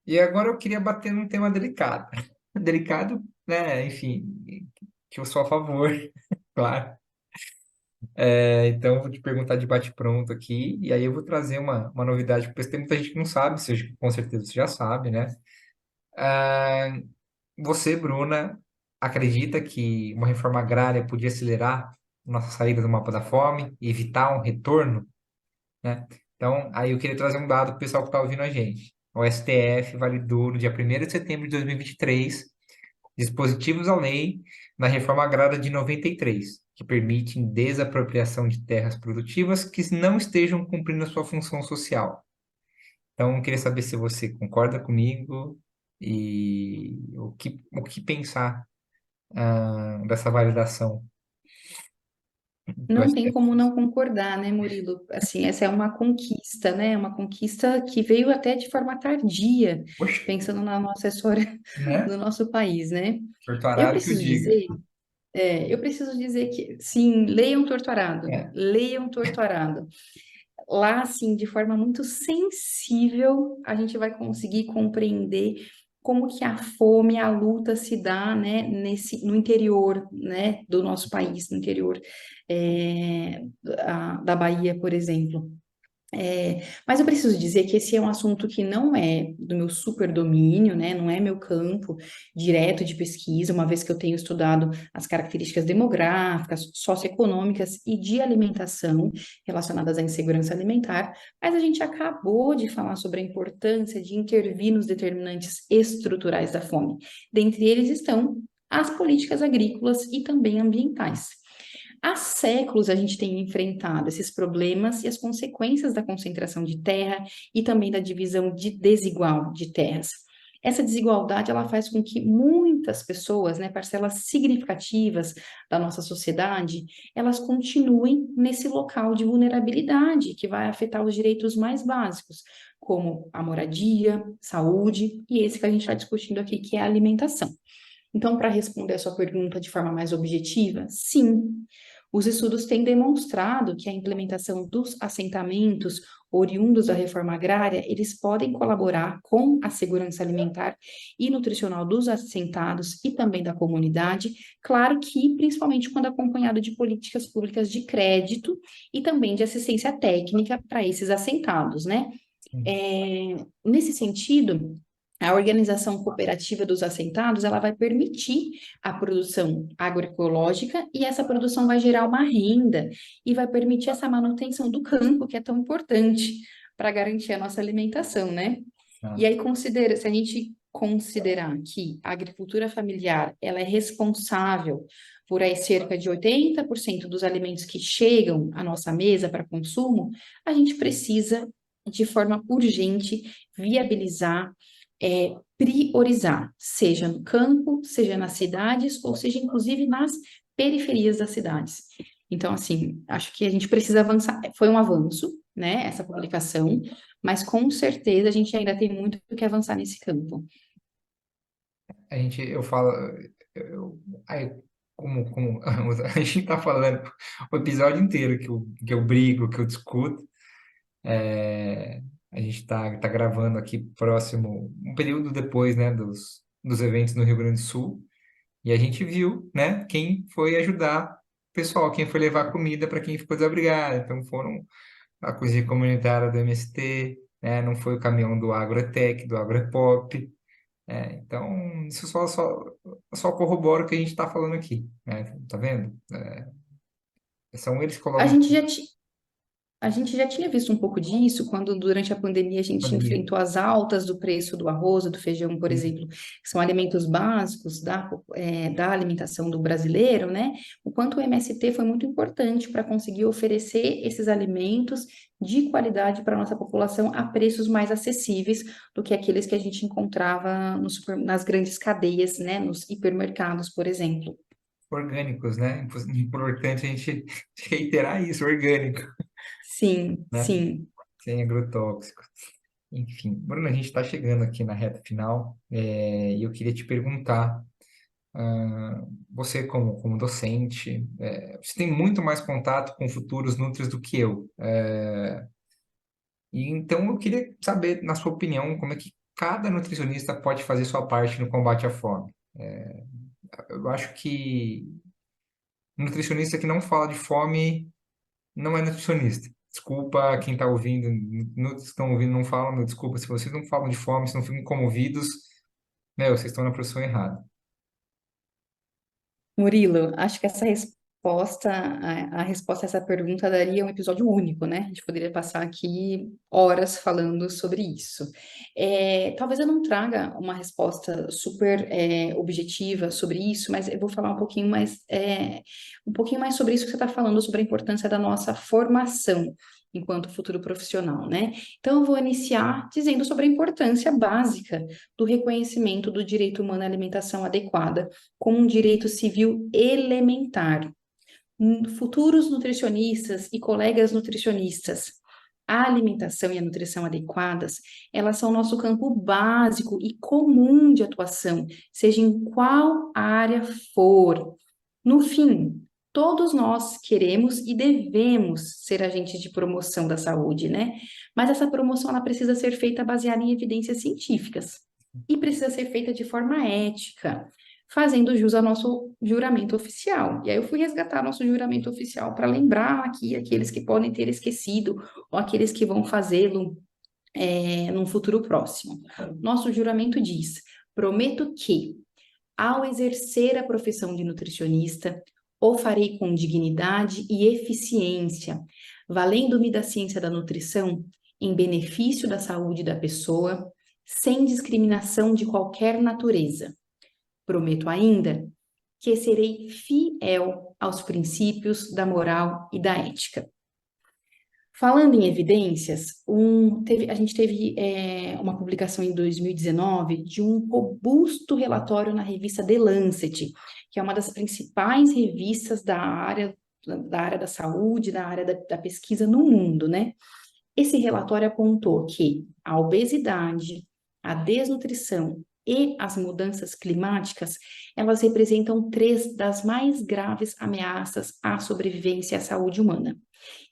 E agora eu queria bater num tema delicado. Delicado, né? Enfim, que eu sou a favor, claro. Então, eu vou te perguntar de bate-pronto aqui, e aí eu vou trazer uma novidade, porque tem muita gente que não sabe, você, com certeza você já sabe, né? Ah, Você, Bruna, acredita que uma reforma agrária podia acelerar nossa saída do mapa da fome e evitar um retorno, né? Então, aí eu queria trazer um dado para o pessoal que está ouvindo a gente. O STF validou no dia 1º de setembro de 2023 dispositivos à lei na reforma agrária de 93, que permitem desapropriação de terras produtivas que não estejam cumprindo a sua função social. Então, eu queria saber se você concorda comigo e o que pensar dessa validação do Não tem como STF, não concordar, né, Murilo? Assim, essa é uma conquista, né? Uma conquista que veio até de forma tardia, poxa, pensando na nossa história né? do nosso país, né? Porto Eu Arado que eu preciso diga. dizer, eu preciso dizer que, sim, leiam Torturado, É, leiam Torturado. Lá, assim, de forma muito sensível, a gente vai conseguir compreender como que a fome, a luta se dá, né, no interior, né, do nosso país, no interior, da Bahia, por exemplo. Mas eu preciso dizer que esse é um assunto que não é do meu super domínio, né? Não é meu campo direto de pesquisa, uma vez que eu tenho estudado as características demográficas, socioeconômicas e de alimentação relacionadas à insegurança alimentar, mas a gente acabou de falar sobre a importância de intervir nos determinantes estruturais da fome. Dentre eles estão as políticas agrícolas e também ambientais. Há séculos a gente tem enfrentado esses problemas e as consequências da concentração de terra e também da divisão desigual de terras. Essa desigualdade ela faz com que muitas pessoas, né, parcelas significativas da nossa sociedade, elas continuem nesse local de vulnerabilidade que vai afetar os direitos mais básicos, como a moradia, saúde e esse que a gente está discutindo aqui, que é a alimentação. Então, para responder a sua pergunta de forma mais objetiva, sim, os estudos têm demonstrado que a implementação dos assentamentos oriundos da reforma agrária, eles podem colaborar com a segurança alimentar e nutricional dos assentados e também da comunidade, claro que principalmente quando acompanhado de políticas públicas de crédito e também de assistência técnica para esses assentados, né? Sim. Nesse sentido, a organização cooperativa dos assentados, ela vai permitir a produção agroecológica e essa produção vai gerar uma renda e vai permitir essa manutenção do campo, que é tão importante para garantir a nossa alimentação, né? E aí, se a gente considerar que a agricultura familiar, ela é responsável por aí cerca de 80% dos alimentos que chegam à nossa mesa para consumo, a gente precisa, de forma urgente, viabilizar, priorizar, seja no campo, seja nas cidades, ou seja, inclusive nas periferias das cidades. Então, assim, acho que a gente precisa avançar. Foi um avanço, né, essa publicação, mas com certeza a gente ainda tem muito que avançar nesse campo. Eu falo, aí, como a gente tá falando o episódio inteiro que eu brigo, que eu discuto, é, a gente tá gravando aqui próximo, um período depois, né, dos eventos no Rio Grande do Sul, e a gente viu, né, quem foi ajudar o pessoal, quem foi levar comida para quem ficou desabrigado. Então foram a cozinha comunitária do MST, né, não foi o caminhão do Agrotec, do Agropop. Então, isso só corrobora o que a gente está falando aqui, né? Tá vendo? São eles que A colocam gente já, A gente já tinha visto um pouco disso quando, durante a pandemia, a gente pandemia. enfrentou as altas do preço do arroz, do feijão, por exemplo, que são alimentos básicos da alimentação do brasileiro, né? O quanto o MST foi muito importante para conseguir oferecer esses alimentos de qualidade para a nossa população a preços mais acessíveis do que aqueles que a gente encontrava nas grandes cadeias, né? Nos hipermercados, por exemplo. Orgânicos, né? Importante a gente reiterar isso, orgânico, Sim, né? sim. Sem agrotóxicos. Enfim, Bruno, a gente está chegando aqui na reta final, e eu queria te perguntar, você como docente, você tem muito mais contato com futuros nútrios do que eu. E então eu queria saber, na sua opinião, como é que cada nutricionista pode fazer sua parte no combate à fome. Eu acho que nutricionista que não fala de fome não é nutricionista. Desculpa quem está ouvindo, nutris que estão ouvindo não falam, meu, desculpa, se vocês não falam de fome, se não ficam comovidos, meu, vocês estão na profissão errada. Murilo, acho que a resposta a essa pergunta daria um episódio único, né? A gente poderia passar aqui horas falando sobre isso. Talvez eu não traga uma resposta super objetiva sobre isso, mas eu vou falar um pouquinho mais sobre isso que você está falando, sobre a importância da nossa formação enquanto futuro profissional, né? Então, eu vou iniciar dizendo sobre a importância básica do reconhecimento do direito humano à alimentação adequada como um direito civil elementar. Futuros nutricionistas e colegas nutricionistas, a alimentação e a nutrição adequadas, elas são nosso campo básico e comum de atuação, seja em qual área for. No fim, todos nós queremos e devemos ser agentes de promoção da saúde, né? Mas essa promoção ela precisa ser feita baseada em evidências científicas e precisa ser feita de forma ética, fazendo jus ao nosso juramento oficial. E aí eu fui resgatar nosso juramento oficial para lembrar aqui aqueles que podem ter esquecido ou aqueles que vão fazê-lo num futuro próximo. Nosso juramento diz: prometo que, ao exercer a profissão de nutricionista, o farei com dignidade e eficiência, valendo-me da ciência da nutrição em benefício da saúde da pessoa, sem discriminação de qualquer natureza. Prometo ainda que serei fiel aos princípios da moral e da ética. Falando em evidências, a gente teve uma publicação em 2019 de um robusto relatório na revista The Lancet, que é uma das principais revistas da área da saúde, da área da pesquisa no mundo, né? Esse relatório apontou que a obesidade, a desnutrição e as mudanças climáticas, elas representam 3 das mais graves ameaças à sobrevivência e à saúde humana.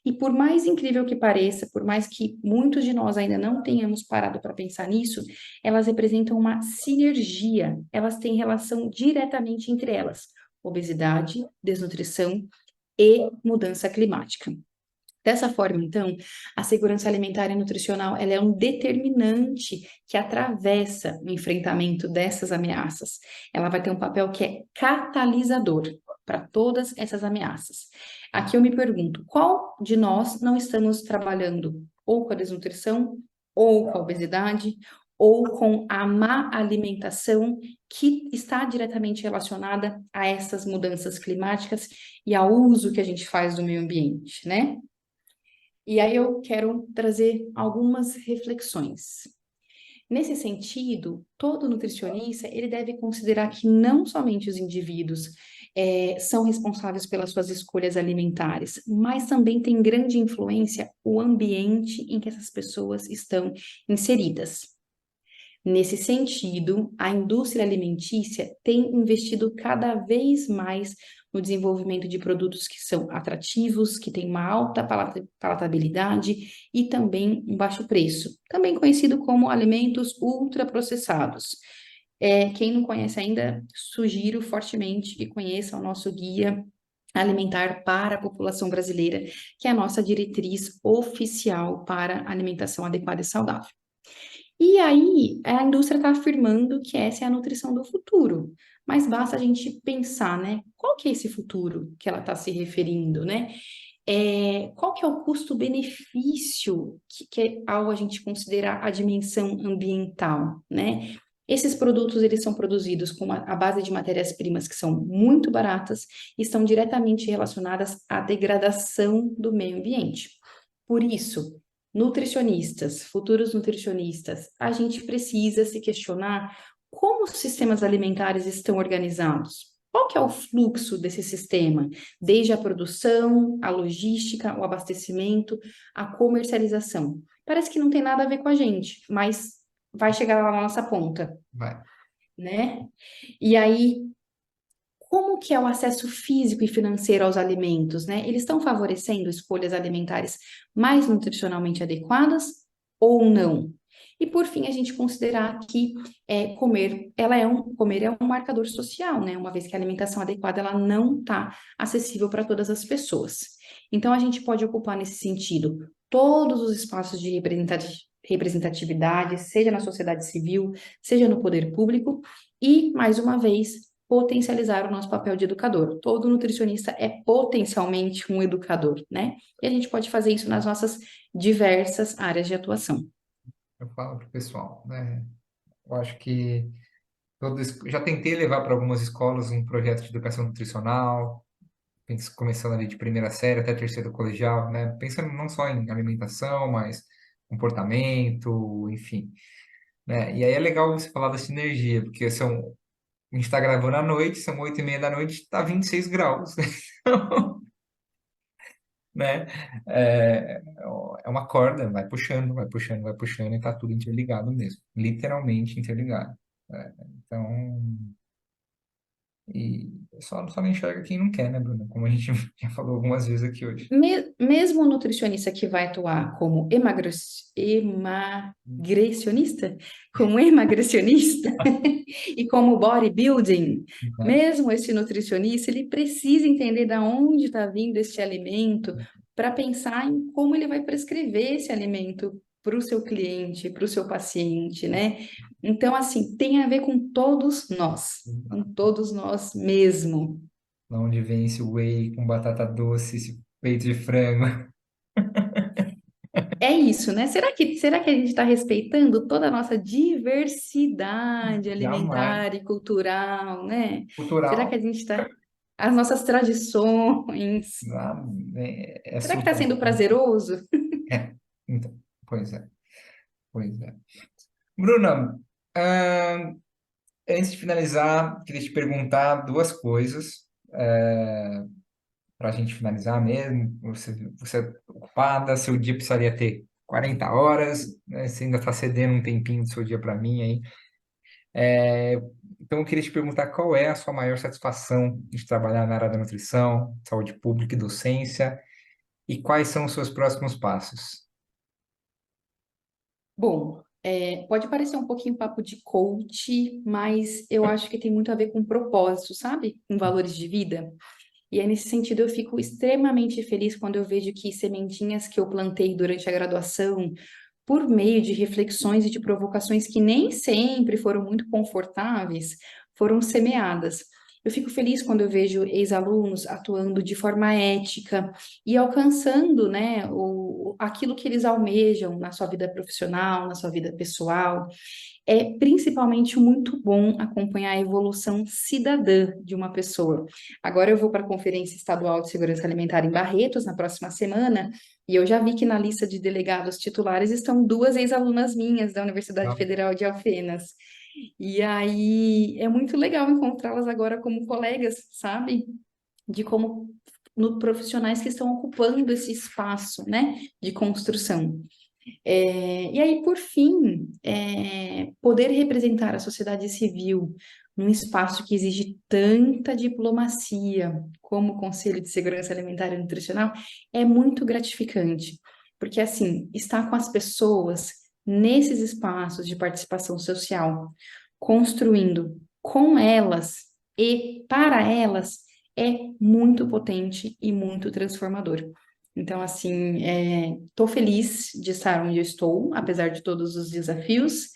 E por mais incrível que pareça, por mais que muitos de nós ainda não tenhamos parado para pensar nisso, elas representam uma sinergia, elas têm relação diretamente entre elas: obesidade, desnutrição e mudança climática. Dessa forma, então, a segurança alimentar e nutricional, ela é um determinante que atravessa o enfrentamento dessas ameaças. Ela vai ter um papel que é catalisador para todas essas ameaças. Aqui eu me pergunto, qual de nós não estamos trabalhando ou com a desnutrição, ou com a obesidade, ou com a má alimentação que está diretamente relacionada a essas mudanças climáticas e ao uso que a gente faz do meio ambiente, né? E aí eu quero trazer algumas reflexões. Nesse sentido, todo nutricionista, ele deve considerar que não somente os indivíduos são responsáveis pelas suas escolhas alimentares, mas também tem grande influência o ambiente em que essas pessoas estão inseridas. Nesse sentido, a indústria alimentícia tem investido cada vez mais no desenvolvimento de produtos que são atrativos, que têm uma alta palatabilidade e também um baixo preço, também conhecido como alimentos ultraprocessados. Quem não conhece ainda, sugiro fortemente que conheça o nosso guia alimentar para a população brasileira, que é a nossa diretriz oficial para alimentação adequada e saudável. E aí, a indústria está afirmando que essa é a nutrição do futuro. Mas basta a gente pensar, né? Qual que é esse futuro que ela está se referindo, né? Qual que é o custo-benefício que é ao a gente considerar a dimensão ambiental, né? Esses produtos, eles são produzidos com a base de matérias-primas que são muito baratas e estão diretamente relacionadas à degradação do meio ambiente. Por isso, nutricionistas, futuros nutricionistas, a gente precisa se questionar como os sistemas alimentares estão organizados. Qual que é o fluxo desse sistema? Desde a produção, a logística, o abastecimento, a comercialização. Parece que não tem nada a ver com a gente, mas vai chegar lá na nossa ponta, Vai. né? E aí, como que é o acesso físico e financeiro aos alimentos, né? Eles estão favorecendo escolhas alimentares mais nutricionalmente adequadas ou não? E por fim, a gente considerar que comer é um marcador social, né? Uma vez que a alimentação adequada ela não está acessível para todas as pessoas. Então, a gente pode ocupar nesse sentido todos os espaços de representatividade, seja na sociedade civil, seja no poder público, e, mais uma vez, potencializar o nosso papel de educador. Todo nutricionista é potencialmente um educador, né? E a gente pode fazer isso nas nossas diversas áreas de atuação. Eu falo para o pessoal, né? Eu acho que já tentei levar para algumas escolas um projeto de educação nutricional, começando ali de primeira série até terceiro colegial, né? Pensando não só em alimentação, mas comportamento, enfim, né? E aí é legal você falar da sinergia, porque a gente está gravando à noite, são 8h30 da noite, está 26 graus, né? É, é uma corda, vai puxando, vai puxando, vai puxando, e está tudo interligado mesmo, literalmente interligado. Então, E só não enxerga quem não quer, né, Bruna? Como a gente já falou algumas vezes aqui hoje. Mesmo o nutricionista que vai atuar como emagrecionista, como emagrecionista e como bodybuilding, Né? mesmo esse nutricionista, ele precisa entender da onde está vindo esse alimento para pensar em como ele vai prescrever esse alimento para o seu cliente, para o seu paciente, né? Então, assim, tem a ver com todos nós mesmo. Da onde vem esse whey com batata doce, esse peito de frango. É isso, né? Será que a gente está respeitando toda a nossa diversidade Jamais. alimentar e cultural, né? Será que Cultural, a gente está... As nossas tradições. ah, é Será que está super. sendo prazeroso? É, então, pois é, pois é. Bruna, ah, antes de finalizar, queria te perguntar duas coisas, para a gente finalizar mesmo. Você é ocupada, seu dia precisaria ter 40 horas, né? Você ainda está cedendo um tempinho do seu dia para mim aí. É, então, eu queria te perguntar qual é a sua maior satisfação de trabalhar na área da nutrição, saúde pública e docência, e quais são os seus próximos passos? Bom, pode parecer um pouquinho papo de coach, mas eu acho que tem muito a ver com propósito, sabe? Com valores de vida. E aí, nesse sentido, eu fico extremamente feliz quando eu vejo que sementinhas que eu plantei durante a graduação, por meio de reflexões e de provocações que nem sempre foram muito confortáveis, foram semeadas. Eu fico feliz quando eu vejo ex-alunos atuando de forma ética e alcançando, né, aquilo que eles almejam na sua vida profissional, na sua vida pessoal. É principalmente muito bom acompanhar a evolução cidadã de uma pessoa. Agora eu vou para a Conferência Estadual de Segurança Alimentar em Barretos na próxima semana, e eu já vi que na lista de delegados titulares estão duas ex-alunas minhas da Universidade Tá? Federal de Alfenas. E aí é muito legal encontrá-las agora como colegas, sabe? De como no profissionais que estão ocupando esse espaço, né, de construção. E aí, por fim, poder representar a sociedade civil num espaço que exige tanta diplomacia como o Conselho de Segurança Alimentar e Nutricional é muito gratificante, porque assim, estar com as pessoas nesses espaços de participação social, construindo com elas e para elas, é muito potente e muito transformador. Então, assim, estou feliz de estar onde eu estou, apesar de todos os desafios.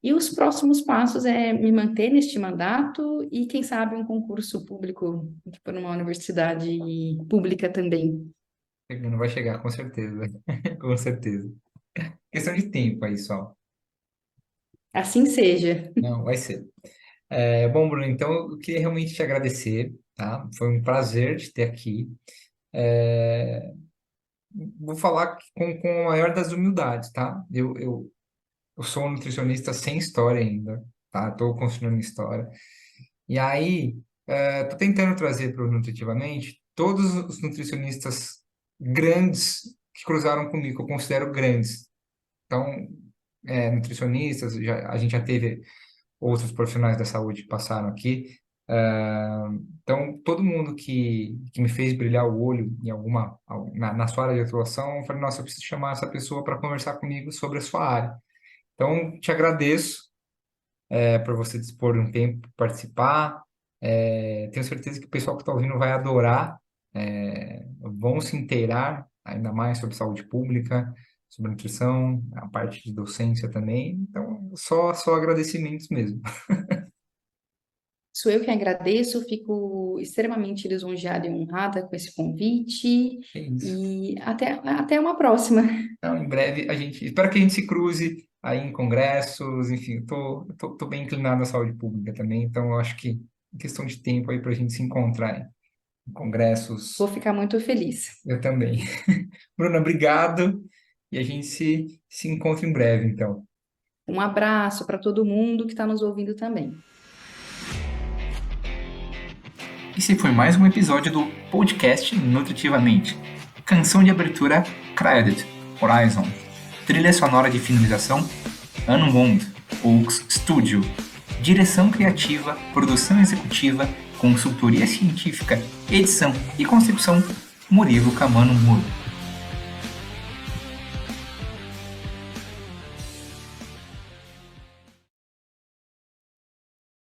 E os próximos passos é me manter neste mandato e, quem sabe, um concurso público, tipo, numa universidade pública também. Não vai chegar, com certeza. Com certeza. Questão de tempo aí só. Assim seja. Não, vai ser. Bom, Bruno, então eu queria realmente te agradecer, tá? Foi um prazer te ter aqui. É, Vou falar com a maior das humildades, tá? Eu sou um nutricionista sem história ainda, tá? Estou construindo minha história. E aí, estou tentando trazer para o Nutritivamente todos os nutricionistas grandes que cruzaram comigo, que eu considero grandes. Então, nutricionistas, a gente já teve outros profissionais da saúde que passaram aqui. Então, todo mundo que me fez brilhar o olho em na sua área de atuação, eu falei, nossa, eu preciso chamar essa pessoa para conversar comigo sobre a sua área. Então, te agradeço, por você dispor de um tempo para participar. Tenho certeza que o pessoal que está ouvindo vai adorar, vão se inteirar ainda mais sobre saúde pública, sobre nutrição, a parte de docência também. Então, só agradecimentos mesmo. Sou eu que agradeço, fico extremamente lisonjeada e honrada com esse convite. É isso. E até uma próxima. Então, em breve, espero que a gente se cruze aí em congressos, enfim, tô bem inclinado à saúde pública também, então eu acho que é questão de tempo aí para a gente se encontrar em Vou congressos, ficar muito feliz. eu também. Bruna, obrigado, e a gente se encontra em breve, então. Um abraço para todo mundo que está nos ouvindo também. Esse foi mais um episódio do podcast Nutritivamente. Canção de abertura Credit, Horizon. Trilha sonora de finalização Unwound, Oaks Studio. Direção criativa, produção executiva, Consultoria científica, edição e concepção, Murilo Camano Muro.